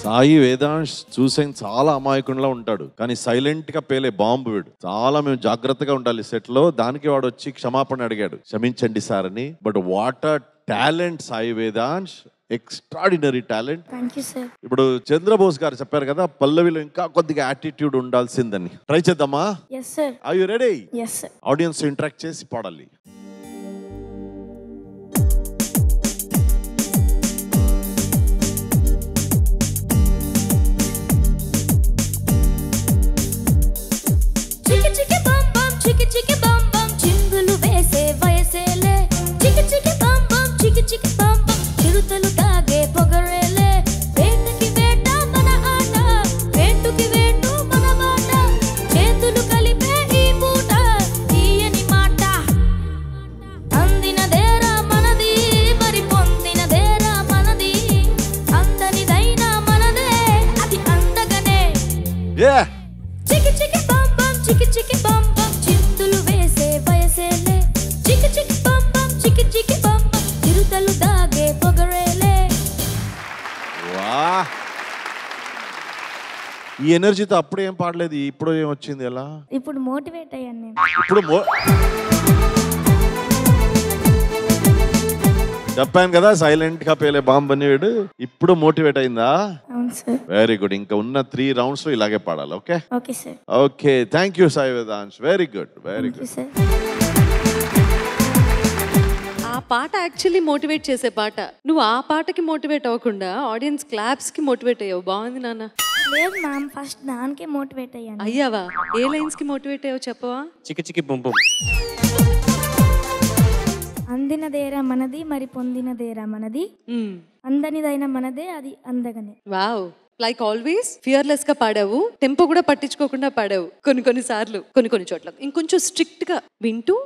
Speaker 5: సాయి వేదాంశ్ చూసే చాలా అమాయకుడిలా ఉంటాడు, కానీ సైలెంట్ గా పేలే బాంబు వీడు. చాలా మేము జాగ్రత్తగా ఉండాలి సెట్ లో. దానికి వాడు వచ్చి క్షమాపణ అడిగాడు, క్షమించండి సార్ అని. But what a talent Sai Vedansh, extraordinary talent. ఇప్పుడు చంద్రబోస్ గారు చెప్పారు కదా, పల్లవిలో ఇంకా కొద్దిగా యాటిట్యూడ్ ఉండాల్సిందని. ట్రై చేద్దామా? Are you ready? Audience interact చేసి పాడాలి. ఈ ఎనర్జీతో అప్పుడు ఏం పాడలేదు, ఇప్పుడు ఏం వచ్చింది? ఎలా
Speaker 10: ఇప్పుడు మోటివేట్ అయ్యాను నేను.
Speaker 5: ఇప్పుడు చెప్పాను కదా సైలెంట్ గా పేలే బాంబ్ అని వీడు. ఇప్పుడు మోటివేట్ అయిందా?
Speaker 10: అవును సార్.
Speaker 5: Very good. ఇంకా ఉన్న 3 rounds లో ఇలాగే పాడాలి. Okay?
Speaker 10: Okay sir.
Speaker 5: Okay, thank you Sai Vedansh. Very good, very good.
Speaker 4: ఆ పాట యాక్చువల్లీ మోటివేట్ చేసే పాట. నువ్వు ఆ పాటకి మోటివేట్ అవ్వకుండా ఆడియన్స్ క్లాప్స్ కి మోటివేట్ అయ్యావు. బాగుంది నాన్న.
Speaker 10: లేదు మ్యామ్, ఫస్ట్ దానికే మోటివేట్ అయ్యాను.
Speaker 4: అయ్యావా? ఏ లైన్స్ కి మోటివేట్ అయ్యావు చెప్పవా?
Speaker 3: చికి చికి బుమ్ బుమ్.
Speaker 10: అందినదేరా మనది, మరి పొందినదేరా మనది, అందనిదైన మనదే, అది అందగనే.
Speaker 4: వావ్, లైక్ ఆల్వేస్ ఫియర్లెస్ గా పాడావు. టెంపో కూడా పట్టించుకోకుండా పాడావు. కొన్ని సార్లు కొన్ని చోట్ల ఇంకొంచెం స్ట్రిక్ట్ గా వింటూ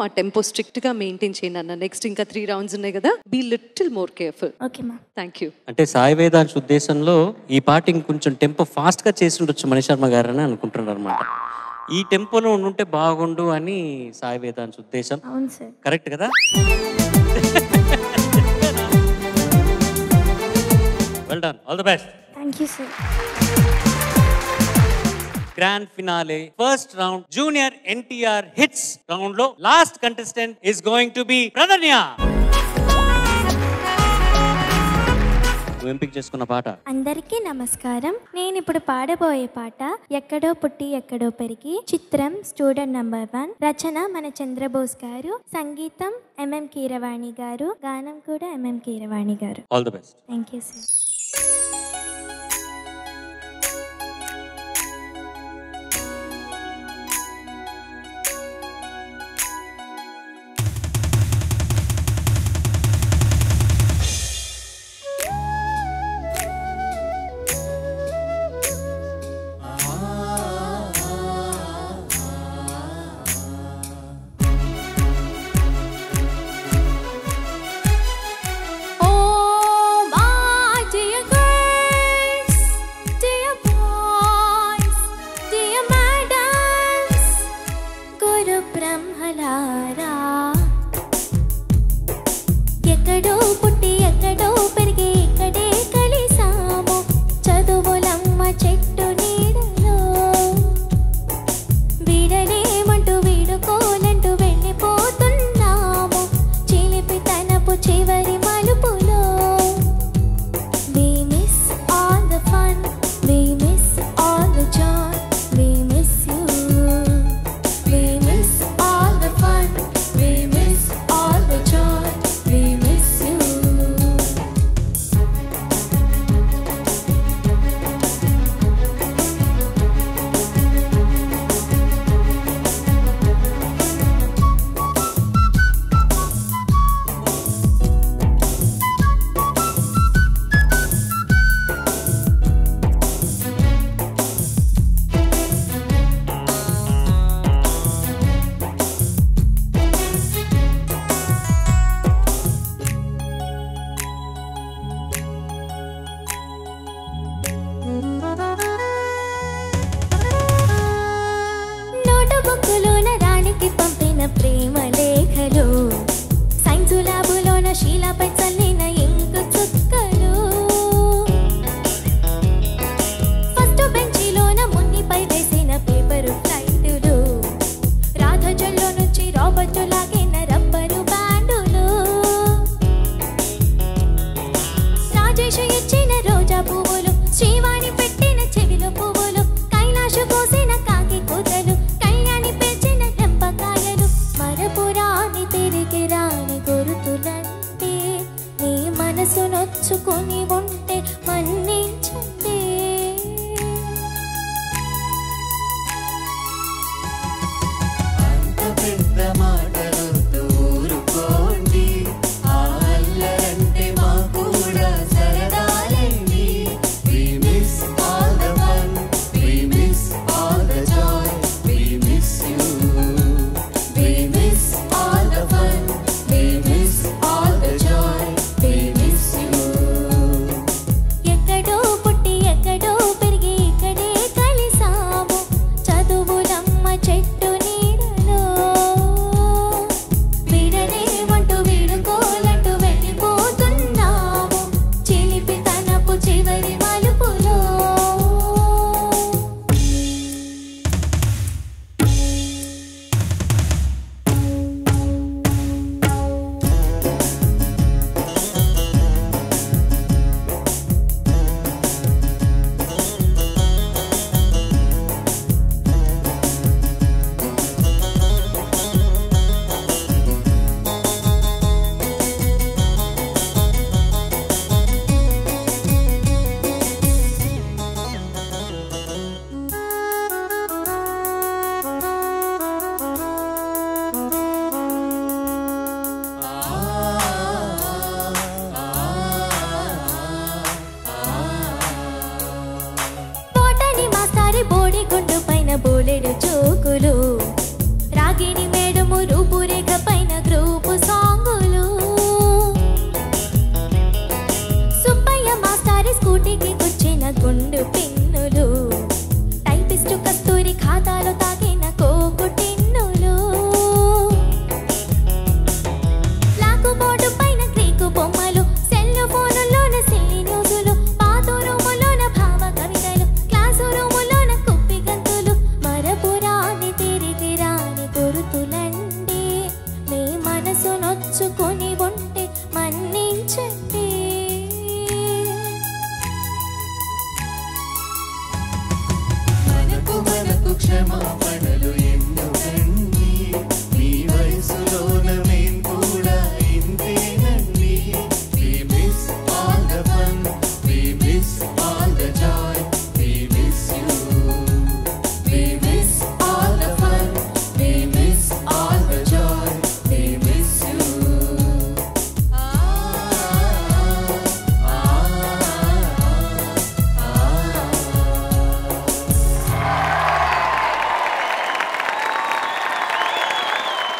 Speaker 4: ఆ టెంపో స్ట్రిక్ట్ గా మెయింటైన్ చేయండి అన్న. నెక్స్ట్ ఇంకా 3 rounds ఉన్నాయి కదా, be little more careful.
Speaker 10: Okay మా.
Speaker 4: Thank you.
Speaker 3: అంటే సాయి వేదాంశ్ ఉద్దేశంలో ఈ పాట ఇంకొంచెం టెంపో ఫాస్ట్ గా చేసి ఉండొచ్చు మణిశర్మ గారు అని అనుకుంటున్నారు అనమాట. ఈ టెంపోలో ఉంటే బాగుండు అని సాయి వేదాంశ్ ఉద్దేశం.
Speaker 10: అవును సార్.
Speaker 3: కరెక్ట్ కదా? Well done, all the best.
Speaker 10: Thank you sir.
Speaker 3: Grand finale first round junior NTR hits round లో last contestant is going to be Pradhanya. ఎంపిక చేసుకున్న పాట.
Speaker 10: అందరికీ నమస్కారం. నేను ఇప్పుడు పాడబోయే పాట ఎక్కడో పుట్టి ఎక్కడో పెరిగి. చిత్రం స్టూడెంట్ నంబర్ 1. రచన మన చంద్రబోస్ గారు, సంగీతం ఎంఎం కీరవాణి గారు, గానం కూడా ఎంఎం కీరవాణి గారు.
Speaker 3: All the best.
Speaker 10: Thank you sir.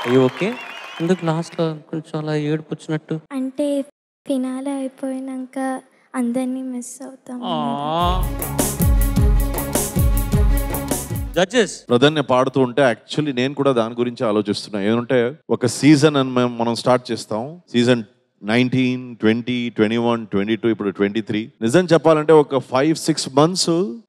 Speaker 3: అయ్యో ఓకే, ఎందుకు లాస్ట్లో కొంచెం అలా ఏడుపు వచ్చినట్టు?
Speaker 10: అంటే ఫినాలే అయిపోయినాక అందరినీ మిస్ అవుతాం.
Speaker 3: జడ్జెస్
Speaker 5: ప్రధాన్య పాడుతూ ఉంటే యాక్చువల్లీ నేను కూడా దాని గురించి ఆలోచిస్తున్నా. ఏంటంటే ఒక సీజన్ అని మనం స్టార్ట్ చేస్తాం. సీజన్ 19, 20, 21, 22, ఇప్పుడు 23. నిజం చెప్పాలంటే ఒక 5-6 months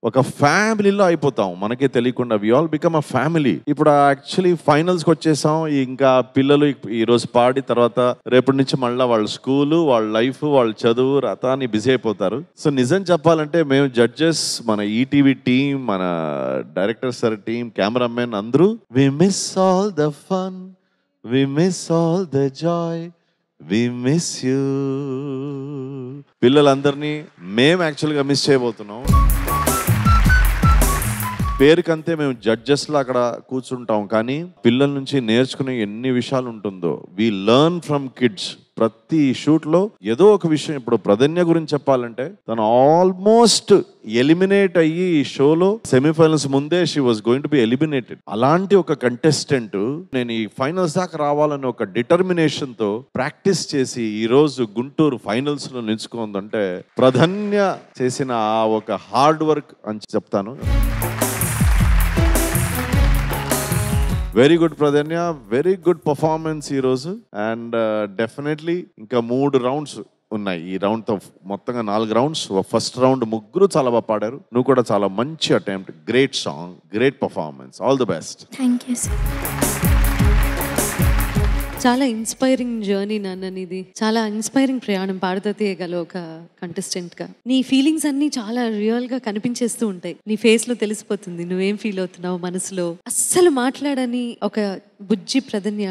Speaker 5: ఒక ఫ్యామిలీలో అయిపోతాం మనకే తెలియకుండా. We all become a family. ఇప్పుడు యాక్చువల్లీ ఫైనల్స్కి వచ్చేసాం. ఇంకా పిల్లలు ఈ రోజు పాడి తర్వాత రేపటి నుంచి మళ్ళీ వాళ్ళ స్కూలు, వాళ్ళ లైఫ్, వాళ్ళ చదువు రతాన్ని బిజీ అయిపోతారు. సో నిజం చెప్పాలంటే మేము జడ్జెస్, మన ఈటీవీ టీం, మన డైరెక్టర్ సార్ టీం, కెమెరామెన్ అందరూ we miss all the fun, we miss all the joy, we miss you. పిల్లలందరినీ మేము యాక్చువల్గా మిస్ చేయబోతున్నాం. పేరుకంతే మేము జడ్జెస్లో అక్కడ కూర్చుంటాం, కానీ పిల్లల నుంచి నేర్చుకునే ఎన్ని విషయాలు ఉంటుందో. We learn from kids. ప్రతి షూట్లో ఏదో ఒక విషయం. ఇప్పుడు ప్రధన్య గురించి చెప్పాలంటే తను ఆల్మోస్ట్ ఎలిమినేట్ అయ్యి ఈ షోలో సెమీఫైనల్స్ ముందే she was going to B eliminated. అలాంటి ఒక కంటెస్టెంట్ నేను ఈ ఫైనల్స్ దాకా రావాలని ఒక డిటర్మినేషన్ తో ప్రాక్టీస్ చేసి ఈ రోజు గుంటూరు ఫైనల్స్ లో నిలుచుకుందంటే ప్రధన్య చేసిన ఆ ఒక హార్డ్ వర్క్ అని చెప్తాను. Very good Pradhanya, very good performance ఈరోజు. అండ్ డెఫినెట్లీ ఇంకా 3 రౌండ్స్ ఉన్నాయి. ఈ రౌండ్తో మొత్తంగా 4 రౌండ్స్. ఫస్ట్ రౌండ్ ముగ్గురు చాలా బాగా పాడారు. నువ్వు కూడా చాలా మంచి attempt. Great song, great performance. All the best.
Speaker 10: Thank you sir.
Speaker 4: చాలా ఇన్స్పైరింగ్ జర్నీ నాన్న నీది. చాలా ఇన్స్పైరింగ్ ప్రయాణం పాడుతూ తీయగల ఒక కంటెస్టెంట్గా. నీ ఫీలింగ్స్ అన్నీ చాలా రియల్గా కనిపించేస్తూ ఉంటాయి. నీ ఫేస్లో తెలిసిపోతుంది నువ్వేం ఫీల్ అవుతున్నావు మనసులో. అస్సలు మాట్లాడని ఒక బుజ్జి ప్రధన్య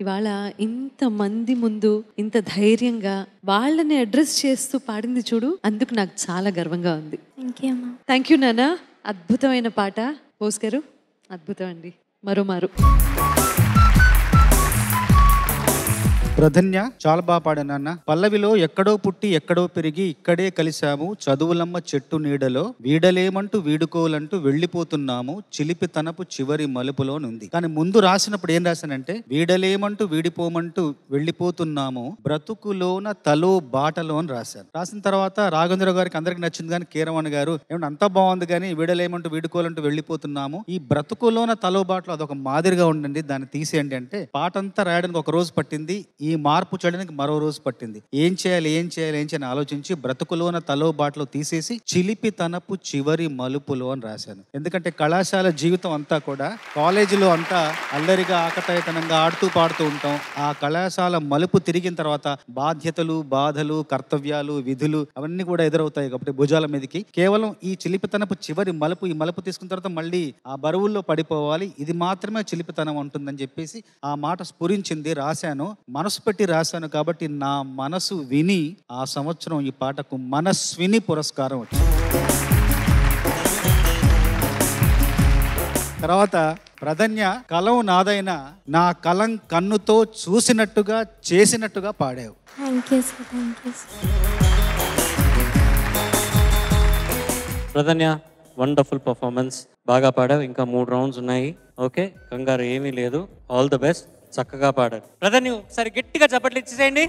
Speaker 4: ఇవాళ ఇంతమంది ముందు ఇంత ధైర్యంగా వాళ్ళని అడ్రస్ చేస్తూ పాడింది చూడు. అందుకు నాకు చాలా గర్వంగా ఉంది. థ్యాంక్ యూ నాన్న. అద్భుతమైన పాట. బోస్ గారు అద్భుతం అండి. మరోమారు
Speaker 7: ప్రధన్య చాలా బాగా పాడానన్న. పల్లవిలో ఎక్కడో పుట్టి ఎక్కడో పెరిగి ఇక్కడే కలిశాము, చదువులమ్మ చెట్టు నీడలో వీడలేమంటూ వీడుకోలంటూ వెళ్ళిపోతున్నాము, చిలిపి తనపు చివరి మలుపులో ఉంది. కానీ ముందు రాసినప్పుడు ఏం రాశానంటే వీడలేమంటూ వీడిపోమంటూ వెళ్ళిపోతున్నాము, బ్రతుకులోన తలో బాటలో అని రాశాను. రాసిన తర్వాత రాఘవేంద్ర గారికి అందరికి నచ్చింది, కానీ కీరవాణి గారు ఏమన్నా అంతా బాగుంది కానీ వీడలేమంటూ వీడుకోలంటూ వెళ్ళిపోతున్నాము, ఈ బ్రతుకులోన తలో బాటలో అదొక మాదిరిగా ఉండండి, దాన్ని తీసేయండి అంటే పాట అంతా రాయడానికి ఒక రోజు పట్టింది. ఈ మార్పు చేయడానికి మరో రోజు పట్టింది. ఏం చేయాలి ఆలోచించి బ్రతుకులోన తలో బాటలో తీసేసి చిలిపి తనపు చివరి మలుపులో అని రాశాను. ఎందుకంటే కళాశాల జీవితం అంతా కూడా కాలేజీలో అంతా అల్లరిగా ఆకతాయితనంగా ఆడుతూ పాడుతూ ఉంటాం. ఆ కళాశాల మలుపు తిరిగిన తర్వాత బాధ్యతలు, బాధలు, కర్తవ్యాలు, విధులు అవన్నీ కూడా ఎదురవుతాయి కాబట్టి భుజాల మీదకి. కేవలం ఈ చిలిపితనపు చివరి మలుపు, ఈ మలుపు తీసుకున్న తర్వాత మళ్ళీ ఆ బరువుల్లో పడిపోవాలి, ఇది మాత్రమే చిలిపితనం ఉంటుందని చెప్పేసి ఆ మాట స్ఫురించింది. రాశాను, మనసు పెట్టి రాశాను. కాబట్టి నా మనసు విని ఆ సంవత్సరం ఈ పాటకు మనస్విని పురస్కారం వచ్చింది. తర్వాత ప్రధన్య కలం నాదైనా నా కలం కన్నుతో చూసినట్టుగా చేసినట్టుగా పాడావు.
Speaker 3: Pradhanya wonderful performance. బాగా పాడావు. ఇంకా 3 రౌండ్స్ ఉన్నాయి. ఓకే, కంగారు ఏమీ లేదు. All the best. చక్కగా పాడారు. ప్రధన్య ఒకసారి గట్టిగా చప్పట్లు ఇచ్చేసేయండి.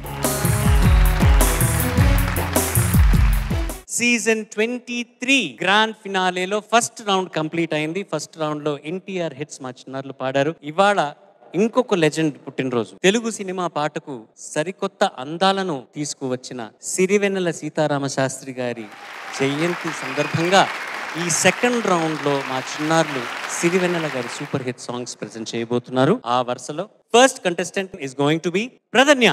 Speaker 3: సీజన్ 23 గ్రాండ్ ఫినాలేలో ఫస్ట్ రౌండ్ కంప్లీట్ అయింది. ఫస్ట్ రౌండ్ లో ఎన్టీఆర్ హిట్స్ మా చిన్నారులు పాడారు. ఇవాళ ఇంకొక లెజెండ్ పుట్టినరోజు. తెలుగు సినిమా పాటకు సరికొత్త అందాలను తీసుకువచ్చిన సిరివెన్నెల సీతారామ శాస్త్రి గారి జయంతి సందర్భంగా ఈ సెకండ్ రౌండ్ లో మా చిన్నారులు సిరివెన్నెల గారి సూపర్ హిట్ సాంగ్స్ ప్రెజెంట్ చేయబోతున్నారు. ఆ వరుసలో first contestant is going to B Pradhanya.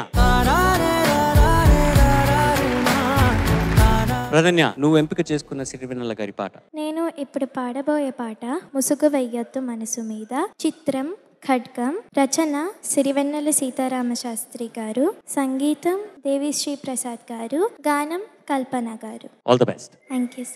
Speaker 3: Pradhanya, నువ్వు ఎంపిక చేసుకున్న సిరివెన్నెల గారి పాట.
Speaker 10: నేను ఇప్పుడు పాడబోయే పాట ముసుగు వెయ్యొద్దు మనసు మీద. చిత్రం ఖడ్గం. రచన సిరివెన్నెల సీతారామ శాస్త్రి గారు. సంగీతం దేవిశ్రీ ప్రసాద్ గారు. గానం కల్పన గారు.
Speaker 3: All the best.
Speaker 10: Thank you.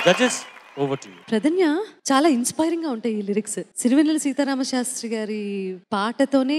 Speaker 3: Judges over to you.
Speaker 4: Pradhanya, చాలా ఇన్స్పైరింగ్ గా ఉంటాయి ఈ లిరిక్స్. సిరివెన్నెల సీతారామ శాస్త్రి గారి పాటతోనే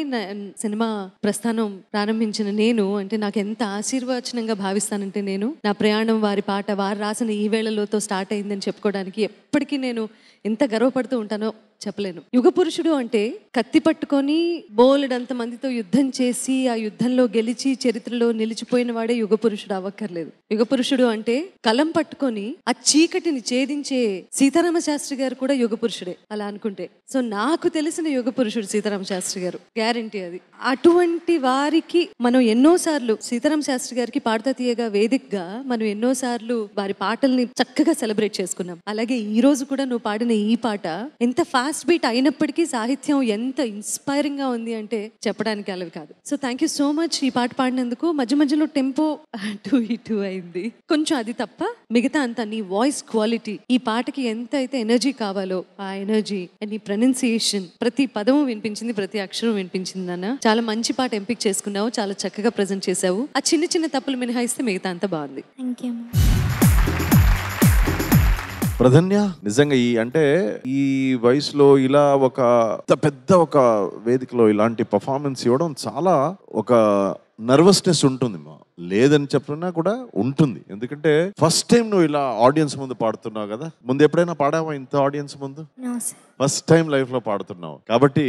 Speaker 4: సినిమా ప్రస్థానం ప్రారంభించిన నేను, అంటే నాకు ఎంత ఆశీర్వచనంగా భావిస్తానంటే, నేను నా ప్రయాణం వారి పాట, వారు రాసిన ఈ వేళలోతో స్టార్ట్ అయిందని చెప్పుకోవడానికి ఎప్పటికీ నేను ఎంత గర్వపడుతూ ఉంటానో చెప్పలేను. యుగ పురుషుడు అంటే కత్తి పట్టుకొని బోలెడంత మందితో యుద్ధం చేసి ఆ యుద్ధంలో గెలిచి చరిత్రలో నిలిచిపోయిన వాడే యుగ పురుషుడు అవ్వక్కర్లేదు. యుగ పురుషుడు అంటే కలం పట్టుకొని ఆ చీకటిని ఛేదించే సీతారామ శాస్త్రి గారు కూడా యుగ పురుషుడే అలా అనుకుంటే. సో నాకు తెలిసిన యుగ పురుషుడు సీతారామ శాస్త్రి గారు, గ్యారంటీ అది. అటువంటి వారికి మనం ఎన్నోసార్లు సీతారామ శాస్త్రి గారికి పాడతా తీయగా వేదికగా మనం ఎన్నోసార్లు వారి పాటల్ని చక్కగా సెలబ్రేట్ చేసుకున్నాం. అలాగే ఈ రోజు కూడా నువ్వు పాడిన ఈ పాట ఎంత ఫాస్ట్ బీట్ అయినప్పటికీ సాహిత్యం ఎంత ఇన్స్పైరింగ్ గా ఉంది అంటే చెప్పడానికి అలవి కాదు. So thank you so much ఈ పాట పాడినందుకు. మధ్య మధ్యలో టెంపో అటు ఇటు అయింది కొంచెం, అది తప్ప మిగతా అంతా నీ వాయిస్ క్వాలిటీ, ఈ పాటకి ఎంత అయితే ఎనర్జీ కావాలో ఆ ఎనర్జీ అండ్ నీ ప్రొనౌన్సియేషన్, ప్రతి పదము వినిపించింది, ప్రతి అక్షరం వినిపించింది అన్న. చాలా మంచి పాట ఎంపిక చేసుకున్నావు, చాలా చక్కగా ప్రజెంట్ చేసావు. ఆ చిన్న చిన్న తప్పులు మినహాయిస్తే మిగతా అంతా బాగుంది.
Speaker 10: Thank you.
Speaker 5: ప్రధన్య, నిజంగా ఈ వయసులో ఇలా ఒక పెద్ద ఒక వేదికలో ఇలాంటి పర్ఫార్మెన్స్ ఇవ్వడం చాలా ఒక నర్వస్నెస్ ఉంటుంది. లేదని చెప్పినా కూడా ఉంటుంది. ఎందుకంటే ఫస్ట్ టైం నువ్వు ఇలా ఆడియన్స్ ముందు పాడుతున్నావు కదా. ముందు ఎప్పుడైనా పాడావా ఇంత ఆడియన్స్ ముందు? ఫస్ట్ టైం లైఫ్ లో పాడుతున్నావు కాబట్టి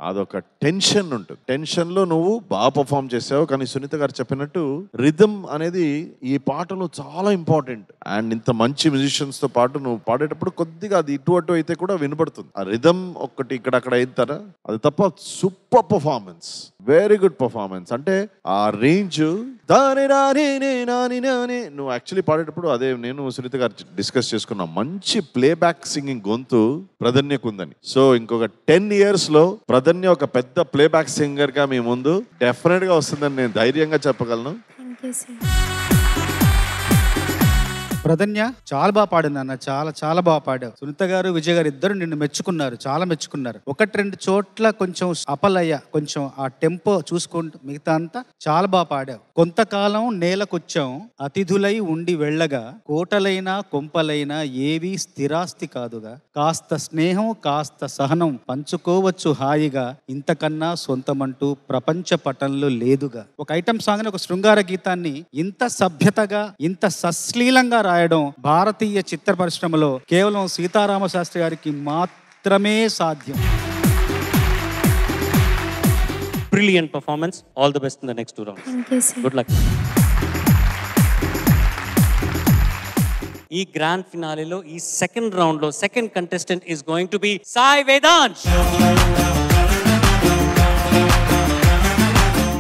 Speaker 5: అదొక టెన్షన్ ఉంటుంది. టెన్షన్ లో నువ్వు బాగా పర్ఫామ్ చేసావు. కానీ సునీత గారు చెప్పినట్టు రిథమ్ అనేది ఈ పాటలో చాలా ఇంపార్టెంట్. అండ్ ఇంత మంచి మ్యూజిషియన్స్ తో పాటు నువ్వు పాడేటప్పుడు కొద్దిగా అది ఇటు అటు అయితే కూడా వినపడుతుంది. ఆ రిథమ్ ఒక్కటి ఇక్కడక్కడ అయితారా, అది తప్ప super performance, very good performance. అంటే ఆ రేంజ్ నువ్వు యాక్చువల్లీ పాడేటప్పుడు అదే నేను సునీత గారు డిస్కస్ చేసుకున్నాం, మంచి ప్లేబ్యాక్ సింగింగ్ గొంతు ప్రధన్యకు ఉందని. సో ఇంకొక 10 years లో ప్రధన్య ఒక పెద్ద ప్లేబ్యాక్ సింగర్ గా మీ ముందు డెఫినెట్ గా వస్తుందని నేను ధైర్యంగా చెప్పగలను.
Speaker 7: ప్రధన్య, చాలా బాగా పాడింది అన్న, చాలా బాగా పాడావు. సునీత గారు, విజయ్ గారు ఇద్దరు నిన్ను మెచ్చుకున్నారు, చాలా మెచ్చుకున్నారు. 1-2 చోట్ల కొంచెం అపలయ్య, కొంచెం ఆ టెంపో చూసుకుంటూ మిగతా అంతా చాలా బాగా పాడావు. కొంతకాలం నేలకొచ్చాం అతిథులై ఉండి వెళ్ళగా, కోటలైనా కొంపలైనా ఏవీ స్థిరాస్తి కాదుగా, కాస్త స్నేహం కాస్త సహనం పంచుకోవచ్చు హాయిగా, ఇంతకన్నా సొంతమంటూ ప్రపంచ పటంలో లేదుగా. ఒక ఐటమ్ సాంగ్, ఒక శృంగార గీతాన్ని ఇంత సభ్యతగా, ఇంత సశ్లీలంగా రాయడం భారతీయ చిత్ర పరిశ్రమలో కేవలం సీతారామ శాస్త్రి గారికి మాత్రమే సాధ్యం.
Speaker 3: Brilliant performance. All the best in the next 2 rounds.
Speaker 10: Thank you, sir.
Speaker 3: Good luck. ఈ గ్రాండ్ ఫినాలేలో ఈ సెకండ్ రౌండ్ లో second contestant is going to B Sai Vedansh.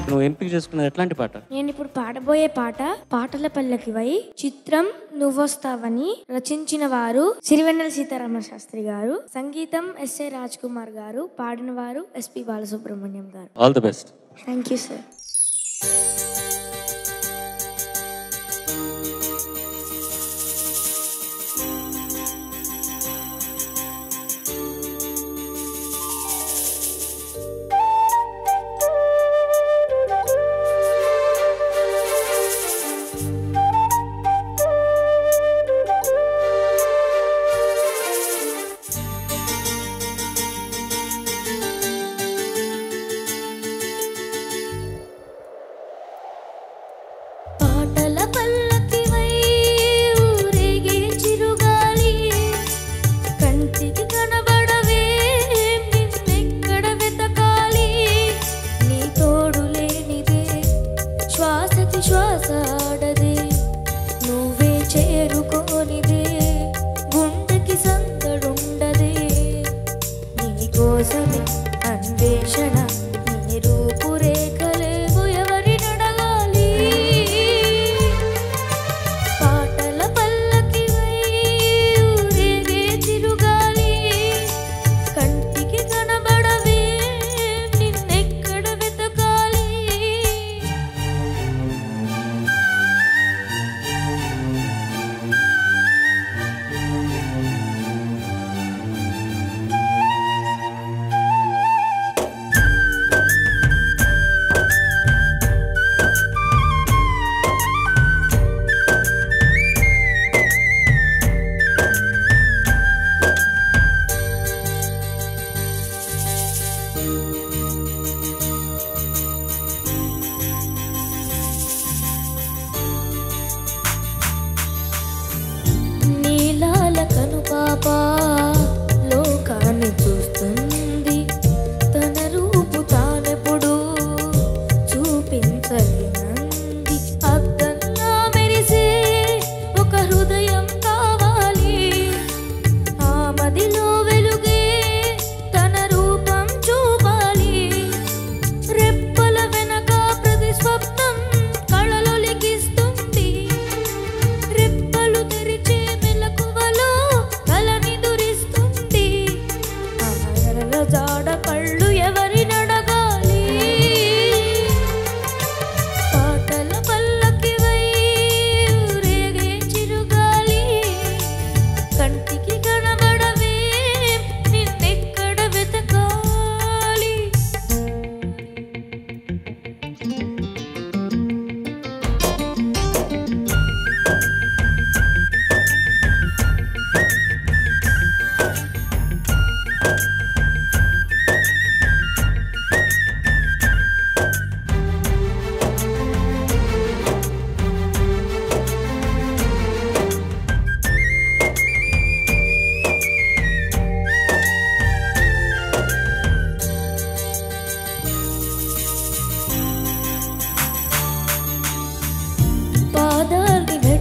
Speaker 3: నువ్వు ఎంపిక చేసుకున్నది ఎట్లాంటి పాట?
Speaker 10: నేను ఇప్పుడు పాడబోయే పాట పాటల పల్లకివై, చిత్రం నువ్వొస్తావని. రచించిన వారు సిరివెన్నెల సీతారామ శాస్త్రి గారు, సంగీతం ఎస్ఏ రాజ్ కుమార్ గారు, పాడిన వారు ఎస్పి బాలసుబ్రహ్మణ్యం గారు.
Speaker 3: All the best.
Speaker 10: Thank you sir.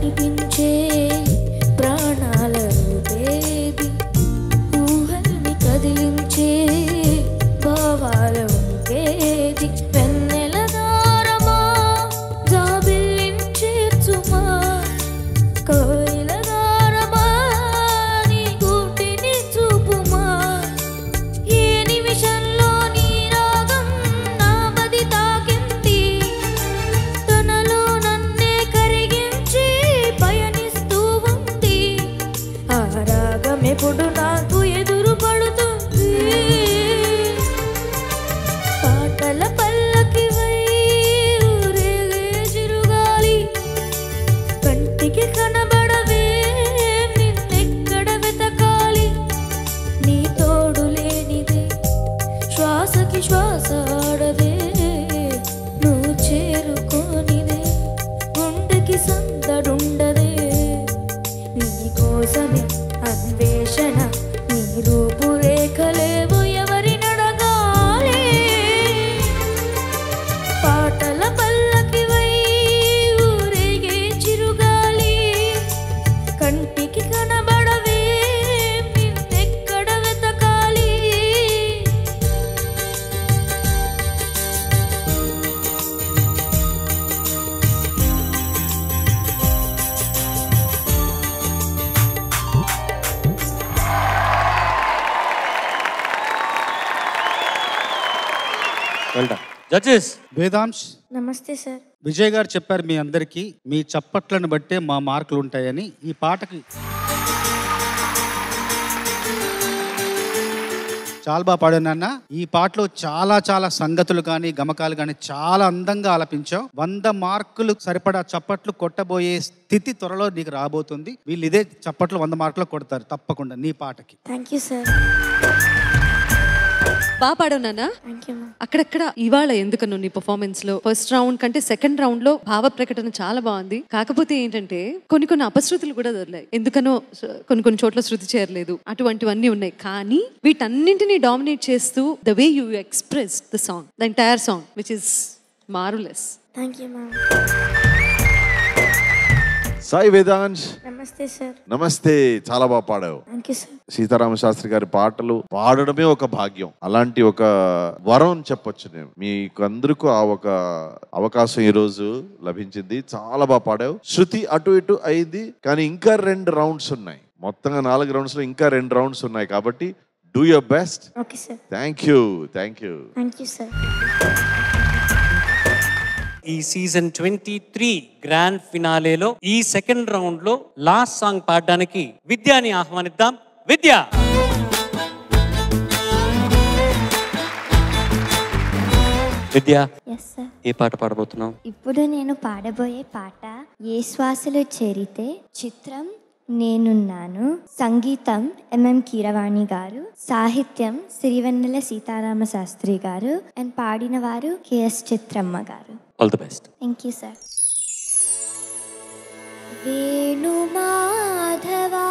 Speaker 11: నడిపించే ప్రాణాల రూపేది ఊహల్ని కదిలించే భావాల ఉంటేది వెన్నెల దారమా జాబిల్లించేర్చుమా కోయిల దారమా నీ కూటిని చూపుమా ఏ నిమిషంలో నీ రాగం నా బది తాకింది తనలో నన్నే కరిగించి పయనిస్తూ ఉంది ఆ రాగం ఎప్పుడు నాకు ఎదురు పడుతుంది పాటల పల్లకివై ఊరేగే చిరుగాలి కంటికి కనబడవే నిన్నెక్కడ వెతకాలి నీ తోడు లేనిదే శ్వాసకి శ్వాస ఆడదే నువ్వు చేరుకోనిదే గుండెకి సందడుండదే నీ కోసమే అన్వేషణ నీ రూపురేఖలేవు ఎవరి నడగాలి పాటల పల్లకివై ఊరేగే చిరుగాలి కంటికి కనబడవే నిన్నెక్కడ వెతకాలి
Speaker 3: జడ్జెస్
Speaker 7: వేదాంశ్,
Speaker 11: నమస్తే సార్.
Speaker 7: విజయ్ గారు చెప్పారు మీ అందరికీ మీ చప్పట్లను బట్టే మా మార్కులు ఉంటాయని. ఈ పాటకి చాలా బాగా పాడాను నాన్న. ఈ పాటలో చాలా చాలా సంగతులు కానీ గమకాలు కానీ చాలా అందంగా ఆలపించావు. 100 మార్కులు సరిపడా చప్పట్లు కొట్టబోయే స్థితి త్వరలో నీకు రాబోతుంది. వీళ్ళు ఇదే చప్పట్లు 100 మార్కులు కొడతారు తప్పకుండా నీ పాటకి.
Speaker 11: Thank you sir.
Speaker 4: బాగా పాడావు నాన్న.
Speaker 11: Thank you.
Speaker 4: అక్కడక్కడ ఇవాళ ఎందుకను నీ పర్ఫార్మెన్స్ లో ఫస్ట్ రౌండ్ కంటే సెకండ్ రౌండ్ లో భావ ప్రకటన చాలా బాగుంది. కాకపోతే ఏంటంటే కొన్ని అపశృతులు కూడా దొరికాయి. ఎందుకనో కొన్ని చోట్ల శృతి చేరలేదు, అటువంటివన్నీ ఉన్నాయి. కానీ వీటన్నింటినీ డామినేట్ చేస్తూ the way you express the song, the entire song which is marvellous.
Speaker 11: Thank you ma'am.
Speaker 5: Sai Vedansh,
Speaker 11: నమస్తే సార్.
Speaker 5: నమస్తే. చాలా బాగా పాడావు.
Speaker 11: Thank you sir.
Speaker 5: Sitarama Sastry గారి పాటలు పాడడమే ఒక భాగ్యం. అలాంటి ఒక వరం అని చెప్పొచ్చు నేను. మీకు అందరికీ ఆ ఒక అవకాశం ఈ రోజు లభించింది. చాలా బాగా పాడావు. శృతి అటు ఇటు అయింది, కానీ ఇంకా 2 రౌండ్స్ ఉన్నాయి. మొత్తంగా 4 రౌండ్స్ లో ఇంకా 2 రౌండ్స్ ఉన్నాయి. కాబట్టి do your best.
Speaker 11: Okay sir.
Speaker 5: Thank you. Thank you.
Speaker 11: Thank you sir.
Speaker 3: ఈ సీజన్ 23 గ్రాండ్ ఫినాలేలో ఈ సెకండ్ రౌండ్ లో లాస్ట్ సాంగ్ పాడడానికి విద్యాని ఆహ్వానిద్దాం. విద్య. విద్య,
Speaker 8: ఎస్ సార్.
Speaker 3: ఏ పాట పాడబోతున్నావు?
Speaker 8: ఇప్పుడు నేను పాడబోయే పాట ఏ శ్వాసలో చేరితే, చిత్రం నేనున్నాను, సంగీతం ఎంఎం కీరవాణి గారు, సాహిత్యం సిరివెన్నెల సీతారామ శాస్త్రి గారు, అండ్ పాడిన వారు కెఎస్ చిత్రమ్మ గారు.
Speaker 3: All the best.
Speaker 8: Thank you sir. వేణు మాధవా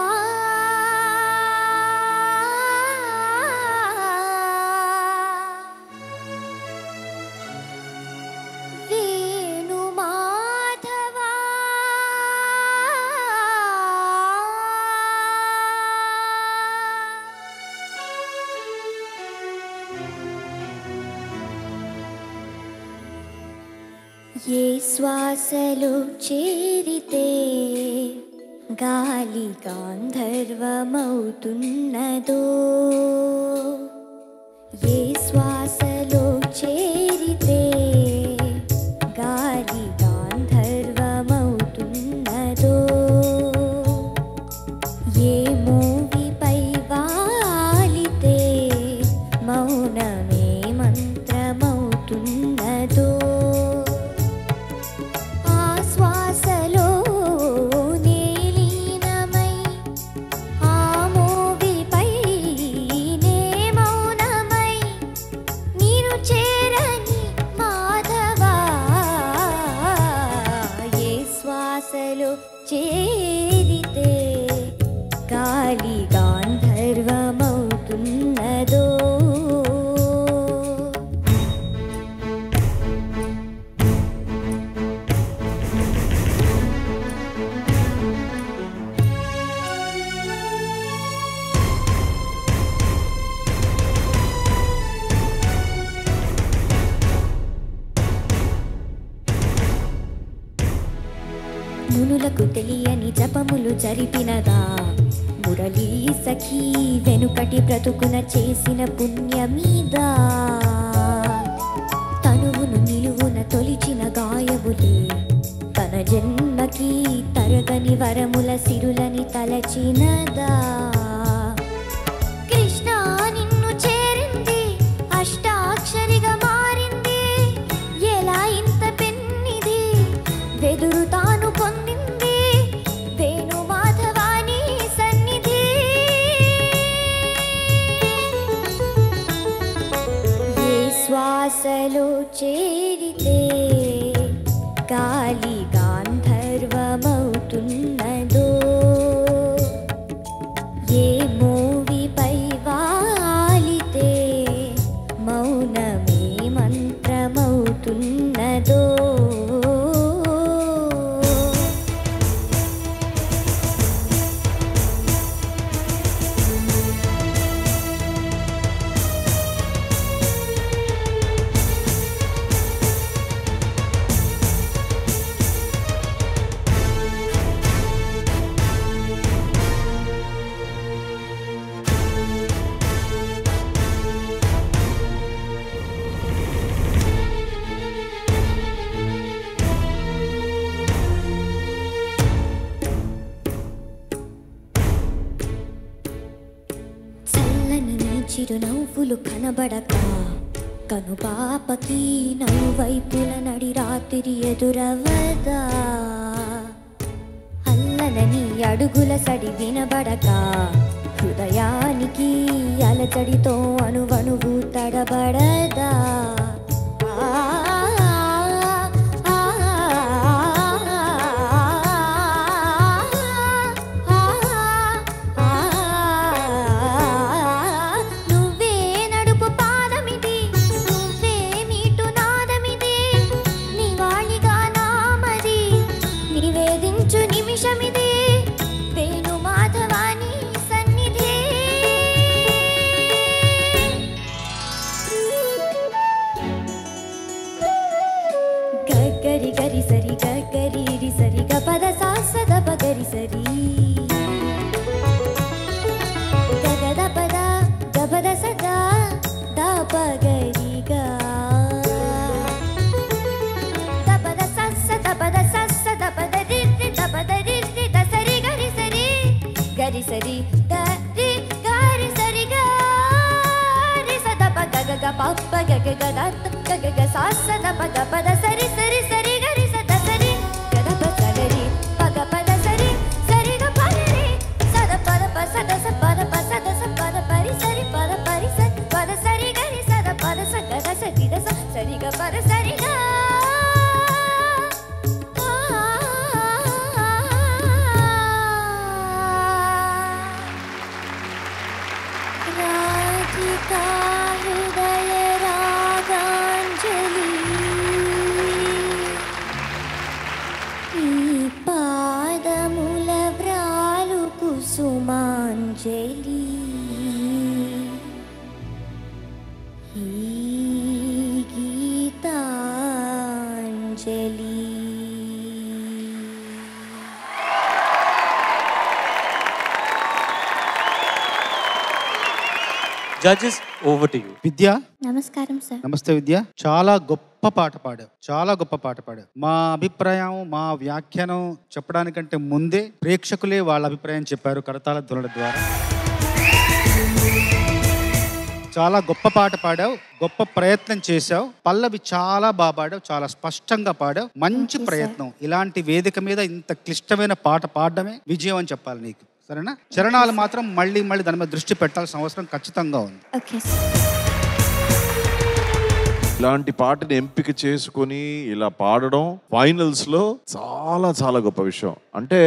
Speaker 8: వేణు మాధవా ఏ శ్వాసలో చేరితే గాలి గాంధర్వమవుతున్నదో, ఏ శ్వాసలో చేరితే గాలి గాంధర్వమవుతున్నదో, ఏ మూవిపై వాలితే మౌనమే మంత్రమవుతున్నదో, ఆ శ్వాసలో నీలీనమై ఆ మూవిపై నే మౌనమై నీరు చేరని మాధవా, ఏ శ్వాసలో చేరితే గాలి గాంధర్వమవుతున్నదో.
Speaker 12: మునులకు తెలియని జపములు జరిపినదా మురళీ సఖీ వెనుకటి బ్రతుకున చేసిన పుణ్యమీదా తనువును నిలువున తొలిచిన గాయములే తన జన్మకి తరగని వరముల సిరులని తలచినదా కృష్ణ నిన్ను చేరింది అష్టాక్షరిగా మారింది ఎలా ఇంత పెన్నిది వెదురు తాను పొందింది వేణు మాధవాని సన్నిధి ఏ శ్వాసలో చేరితే గాలి గాంధర్వమవుతున్నదో ఏ మోవిపై వాలితే మౌనమే మంత్రమవుతున్నదో చిరునవ్వులు కనబడక కనుపాపకి నలువైపుల నడి రాత్రి ఎదురవదా అల్లనని అడుగుల సడి వినబడక హృదయానికి అలచడితో అణువణువు తడబడదా సరి దరి గారి సరి గారి సద పగ గ పప్ప గ గ గ దత్త గ గ సా సద పగ పద సరి సరి సరి గరి సద సరి గద ప సగరి పగ పద సరి సరి గ పరి సద పద ప సద స పద ప సద స పద పరి సరి పద పరి స పద సరి గరి సద పద స గద సరి ద సరి గ పద సరి గ హృదయ రాగాంజలి ఈ పాదముల వ్రాలు కుసుమాంజలి ఈ గీతాంజలి
Speaker 3: judges over to you.
Speaker 7: Vidya
Speaker 12: నమస్కారం సార్.
Speaker 7: నమస్తే విద్య. చాలా గొప్ప పాట పాడావు, చాలా గొప్ప పాట పాడావు. మా అభిప్రాయం, మా వ్యాఖ్యానం చెప్పడానికంటే ముందే ప్రేక్షకులే వాళ్ళ అభిప్రాయం చెప్పారు కరతాళ ధ్వనుల ద్వారా. చాలా గొప్ప పాట పాడావు, గొప్ప ప్రయత్నం చేశావు. పల్లవి చాలా బాగా పాడావు, చాలా స్పష్టంగా పాడావు. మంచి ప్రయత్నం. ఇలాంటి వేదిక మీద ఇంత క్లిష్టమైన పాట పాడడమే విజయం అని చెప్పాలి నీకు. సరేనా? చరణాలు మాత్రం మళ్ళీ మళ్ళీ దాని మీద దృష్టి పెట్టాల్సిన అవసరం ఖచ్చితంగా ఉంది.
Speaker 5: ఇలాంటి పాటని ఎంపిక చేసుకుని ఇలా పాడడం ఫైనల్స్ లో చాలా చాలా గొప్ప విషయం. అంటే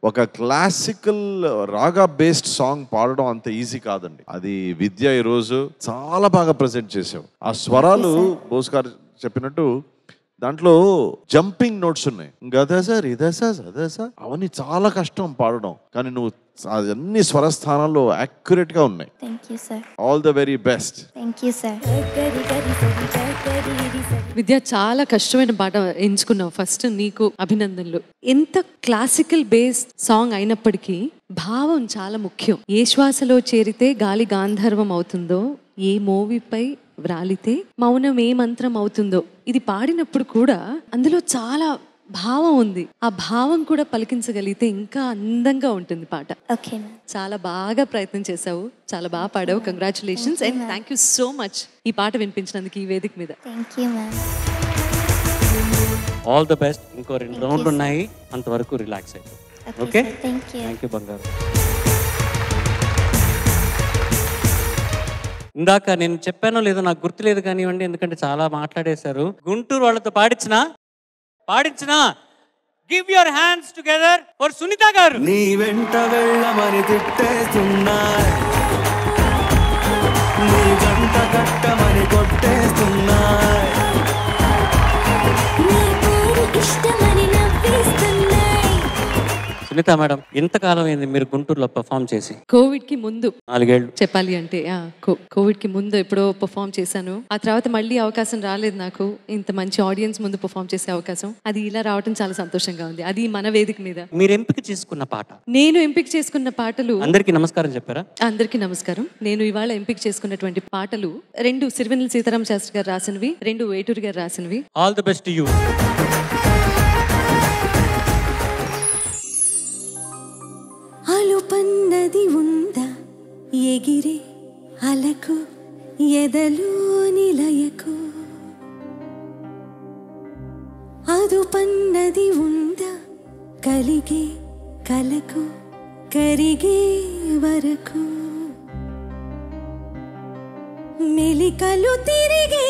Speaker 5: ఒక క్లాసికల్ రాగా బేస్డ్ సాంగ్ పాడడం అంత ఈజీ కాదండి. అది విద్య ఈరోజు చాలా బాగా ప్రజెంట్ చేసావు. ఆ స్వరాలు బోస్ గారు చెప్పినట్టు దాంట్లో జంపింగ్ నోట్స్ ఉన్నాయి. గదస రిదస సదస అవన్నీ చాలా కష్టం పాడడం. కానీ నువ్వు అన్ని స్వరస్థానాల్లో యాక్యురేట్ గా ఉన్నాయి.
Speaker 8: Thank you sir.
Speaker 5: All the very best.
Speaker 8: Thank you sir.
Speaker 4: Vidya, చాలా కష్టమైన పాట ఎంచుకున్నావు. ఫస్ట్ నీకు అభినందనలు. ఎంత క్లాసికల్ బేస్ సాంగ్ అయినప్పటికీ భావం చాలా ముఖ్యం. ఏ శ్వాసలో చేరితే గాలి గాంధర్వం అవుతుందో, ఏ మోవిపై వ్రాలితే మౌనం ఏ మంత్రం అవుతుందో. ఇది పాడినప్పుడు కూడా అందులో చాలా భావం ఉంది. ఆ భావం కూడా పలికించగలిగితే ఇంకా అందంగా ఉంటుంది పాట.
Speaker 8: ఓకే,
Speaker 4: చాలా బాగా ప్రయత్నం చేసావు, చాలా బాగా పాడావు. Congratulations and thank you so much ఈ పాట వినిపించినందుకు ఈ వేదిక మీద.
Speaker 8: Thank you ma'am.
Speaker 3: All the best. ఇంకో 2 రౌండ్లు ఉన్నాయి, అంతవరకు రిలాక్స్ అయిపో. ఓకే, థ్యాంక్ యూ బంగారు. ఇందాక నేను చెప్పానో లేదో నాకు గుర్తులేదు కానివ్వండి, ఎందుకంటే చాలా మాట్లాడేశారు. గుంటూరు వాళ్ళతో పాడించినా give your hands together for Sunitha garu.
Speaker 2: నీ వెంట వెళ్ళమని తిట్టేస్తున్నాయి, నీ గంట కట్టమని కొట్టేస్తున్నాయి,
Speaker 3: సునీత మేడం, ఎంతకాలం అయింది మీరు గుంటూరులో పర్ఫామ్ చేసి?
Speaker 4: కోవిడ్ కి ముందు
Speaker 3: 4 ఏళ్ళు
Speaker 4: చెప్పాలి అంటే. కోవిడ్ కి ముందు ఎప్పుడో పర్ఫామ్ చేశాను. ఆ తర్వాత మళ్ళీ అవకాశం రాలేదు నాకు, ఇంత మంచి ఆడియన్స్ ముందు పర్ఫామ్ చేసే అవకాశం. అది ఇలా రావడం చాలా సంతోషంగా ఉంది, అది మన వేదిక మీద.
Speaker 3: మీరు ఎంపిక చేసుకున్న పాట?
Speaker 4: నేను ఎంపిక చేసుకున్న పాటలు
Speaker 3: అందరికీ నమస్కారం చెప్పారా?
Speaker 4: అందరికీ నమస్కారం. నేను ఇవాళ ఎంపిక చేసుకున్నటువంటి పాటలు 2 సిరివెన్నెల సీతారామ శాస్త్రి గారు రాసినవి, 2 వేటూరి గారు రాసినవి.
Speaker 3: All the best to you.
Speaker 13: అలుపన్నది ఉందా ఎగిరే అలకు ఎదలో నిలయకు, అదుపన్నది ఉందా కలిగే కలకు కరిగే వరకు, మెలికలు తిరిగే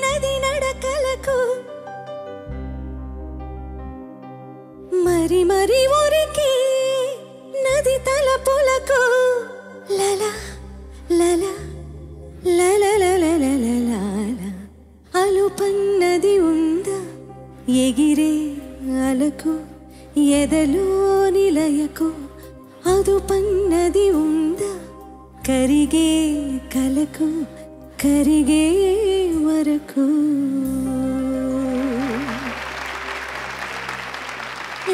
Speaker 13: నది నడకలకు మరి మరి ఊరికి నది తలపులకు, లల లల లల లల లల అలుపన్నది ఉందా ఎగిరే అలకు ఎదలో నిలయకు, అదుపన్నది ఉందా కరిగే కలకు కరిగే వరకు.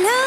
Speaker 13: లా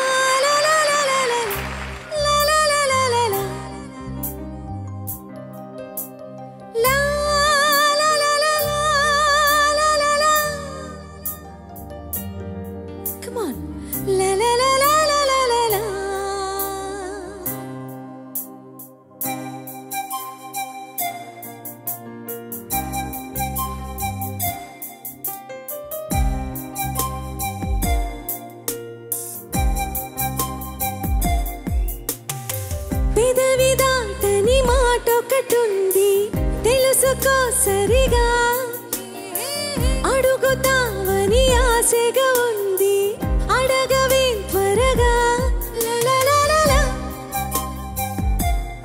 Speaker 13: పెదవి దాటని మాటొకటుంది తెలుసుకో సరిగా, అడుగుతావని ఆశగా ఉంది అడగవే త్వరగా.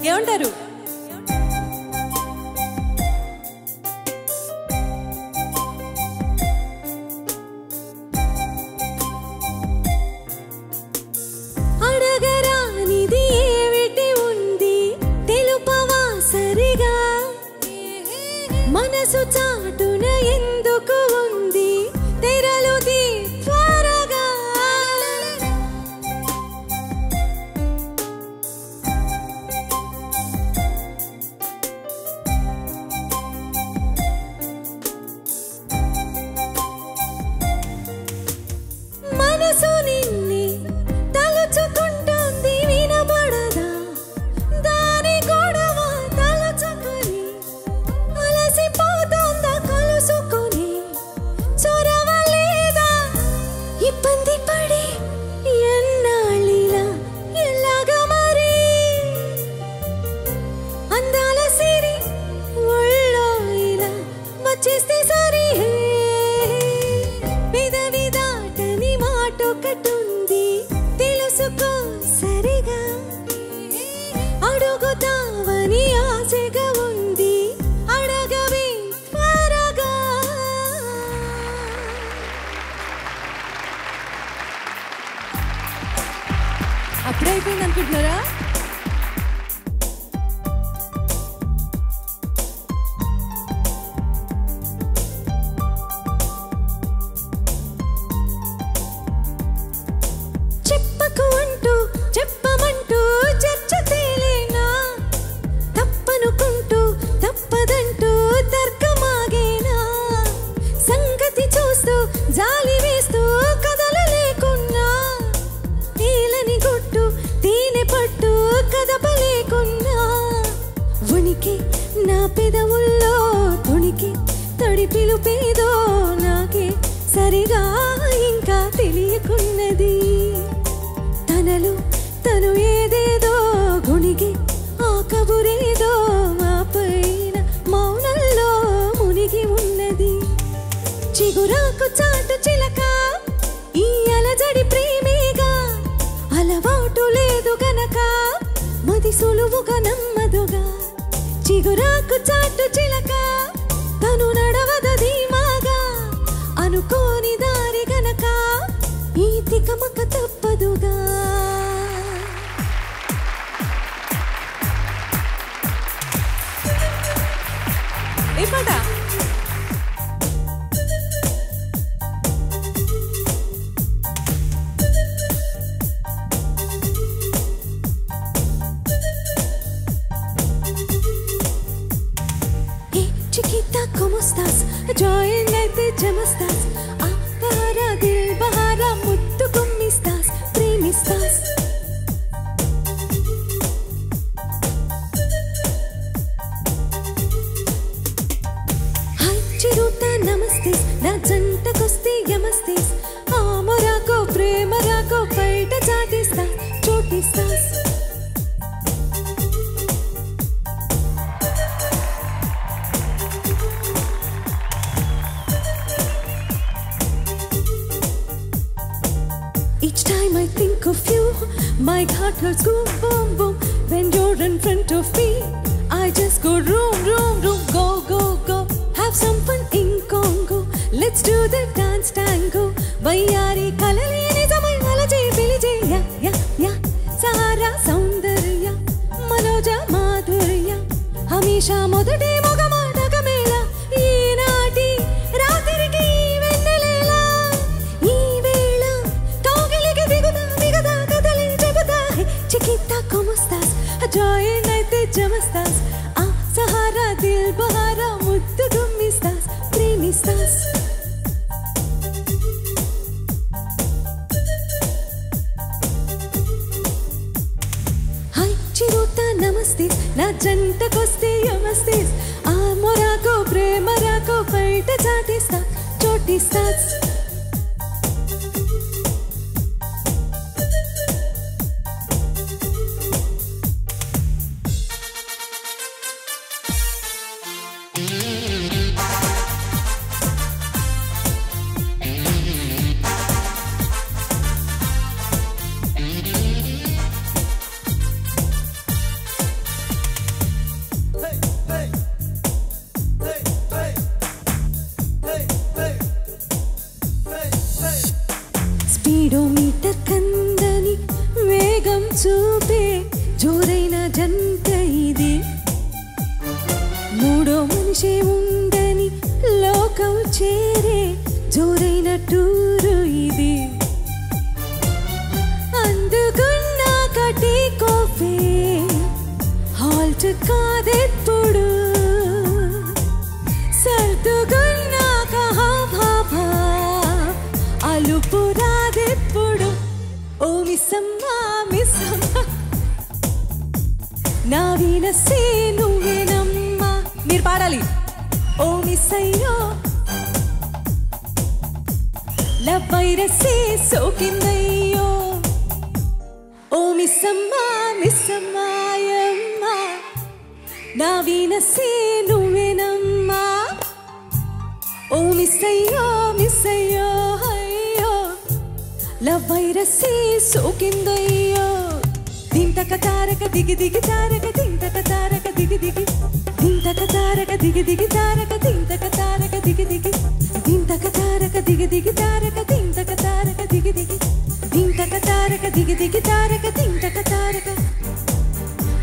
Speaker 13: ఏమంటారు? అడగరానిది ఏమిటి ఉంది తెలుపవా సరిగా, మనసు చాటున ఎందుకు ఉంది తెరలుది త్వరగా. మనసు నిన్నే తలుచుకుంటుంది వినబడదా దాని గొడవ తలుచుకొని, అలసిపోతుందా కలుసుకొని, చొరవ లేదా ఇబ్బంది పడి ఎన్నాళ్ళిలా ఎలాగా మరి, అందాల సిరి ఒళ్ళో ఇలా వచ్చేస్తే సరి. పెదవి దాటని మాటొకటుంది తెలుసుకో సరిగా, అడుగుతావని ఆశగా ఉంది అడగవే త్వరగా. అప్పుడైపోయింది అనుకుంటున్నారా? సులువుగా నమ్మదుగా చిగురాకు చాటు చిలక తను నడవద ధీమాగా అనుకోని దారి గనక ఈ తికమక తప్పదుగా ఏ పాట Chiquita, ¿cómo estás? Join అయితే జమస్తాస్ ఆ బహారా దిల్ బహారా ముద్దు గుమ్మిస్తాస్ ప్రేమిస్తాస్ హాయ్ చిరుతా నమస్తే నా జంటకొస్తే యమస్తేస్ ఆ మొరాకో ప్రేమ రాకో బయట చాటిస్తాస్ చోటిస్తాస్ Each time I think of you, my heart goes boom, boom, boom. When you're in front of me, I just go room, room, room. Go, go, go. Have some fun in Congo. Let's do the dance tango. Vayyari kalali nijamai alaje pilije ya, ya, ya. Sahara saundarya, manoja madhurya. Hamisha modate mogamadaga mela. Ee naati raatiriki vennelela. Chiquita, ¿cómo estás? Join అయితే జమస్తాస్ ఆ Sahara Dil బహారా ముద్దు గుమ్మిస్తాస్ ప్రేమిస్తాస్ hi Chirutha నమస్తే నా జంటకొస్తే యమస్తేస్ ఆ Morocco ప్రేమ రాకో బయట చాటిస్తా చోటిస్తాస్ speedometer కందని వేగం చూపే జోరైన జంట ఇది మూడో మనిషి ఉందని లోకం చేరే జోరైన టూరు ఇది అందుకున్నాక టేకోఫే హాల్ట్ కాదెప్పుడు సర్దుకున్నాక హాభాభా అలుపు రాదెప్పుడు ఓ మిస్సమ్మా మిస్సమ్మా నా వీనసే నువ్వేనమ్మా మీరు పాడాలి ఓ మిస్సయ్యో లవ్ వైరసే సోకిందయ్యో ఓ మిస్సమ్మా మిస్సమ్మాయమ్మా నా వీనసే నువ్వేనమ్మా ఓ మిస్సయ్యో మిస్సయ్యో అయ్యో లవ్ వైరసే సోకిందయ్యో దింతక తారక దిగి దిగి తారక దింతక తారక దిగి దిగి దింతక తారక దిగి దిగి తారక దింతక తారక దిగి దిగి దింతక తారక దిగి దిగి తారక దింతక తారక దిగి దిగి దింతక తారక దిగి దిగి తారక దింతక తారక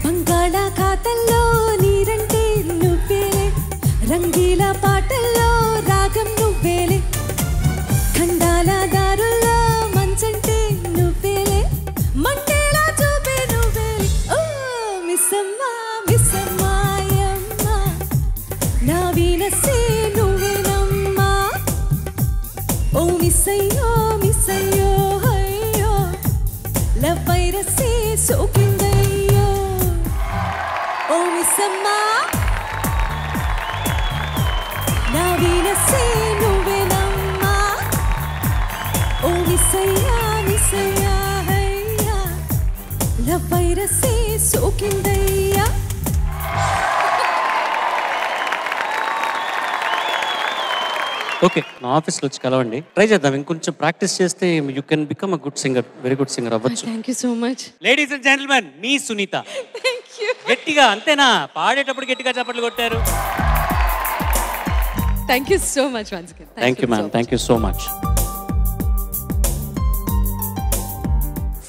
Speaker 13: బంగాళాఖాతంలో నీరంటే నువ్వేలే రంగీల పాటల్లో రాగం నువ్వేలే ఖండాల దారుల్లో మంచంటే నువ్వేలే మంటేలా చూపే నువ్వేలే ఓ మిస్సమ్మా మిస్సమ్మాయమ్మా నా వీనసే నువ్వేనమ్మా ఓ మిస్సయ్యో మిస్సయ్యో అయ్యో లవ్ వైరసే సోకిందయ్యో ఓ మిస్సమ్మా నా వీనసే నువ్వేనమ్మా ఓ మిస్సయ్యా మిస్సయ్యా అయ్యా లవ్ వైరసే సోకిందయ్యా
Speaker 3: ఓకే, నా ఆఫీస్లో వచ్చి కలవండి, ట్రై చేద్దాం. ఇంకొంచెం ప్రాక్టీస్ చేస్తే you can become a good singer, very good singer అవ్వచ్చు.
Speaker 4: Thank you so much.
Speaker 3: Ladies and gentlemen, మీ సునీత. గట్టిగా అంతేనా? పాడేటప్పుడు గట్టిగా చప్పట్లు కొట్టారు.
Speaker 4: Thank you so much once again.
Speaker 3: Thank you ma'am, thank you so much.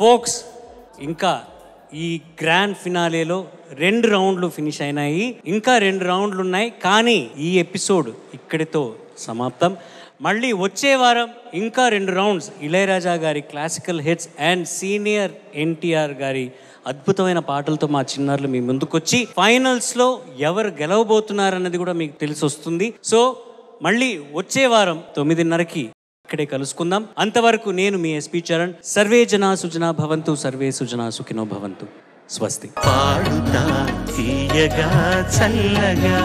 Speaker 3: Folks, ఇంకా ఈ గ్రాండ్ ఫినాలేలో 2 రౌండ్లు ఫినిష్ అయినాయి, ఇంకా 2 రౌండ్లు ఉన్నాయి. కానీ ఈ ఎపిసోడ్ ఇక్కడితో సమాప్తం. మళ్ళీ వచ్చే వారం ఇంకా 2 రౌండ్స్ ఇళయరాజా గారి classical hits and senior NTR గారి అద్భుతమైన పాటలతో మా చిన్నారులు మీ ముందుకొచ్చి ఫైనల్స్లో ఎవరు గెలవబోతున్నారన్నది కూడా మీకు తెలిసి వస్తుంది. సో మళ్ళీ వచ్చే వారం 9:30కి ఇక్కడే కలుసుకుందాం. అంతవరకు నేను మీ ఎస్పీ చరణ్. సర్వే జనా సుజనా భవంతు, సర్వే సుజనా సుఖినో భవంతు. స్వస్తి.
Speaker 2: పాడుతా తీయగా చల్లగా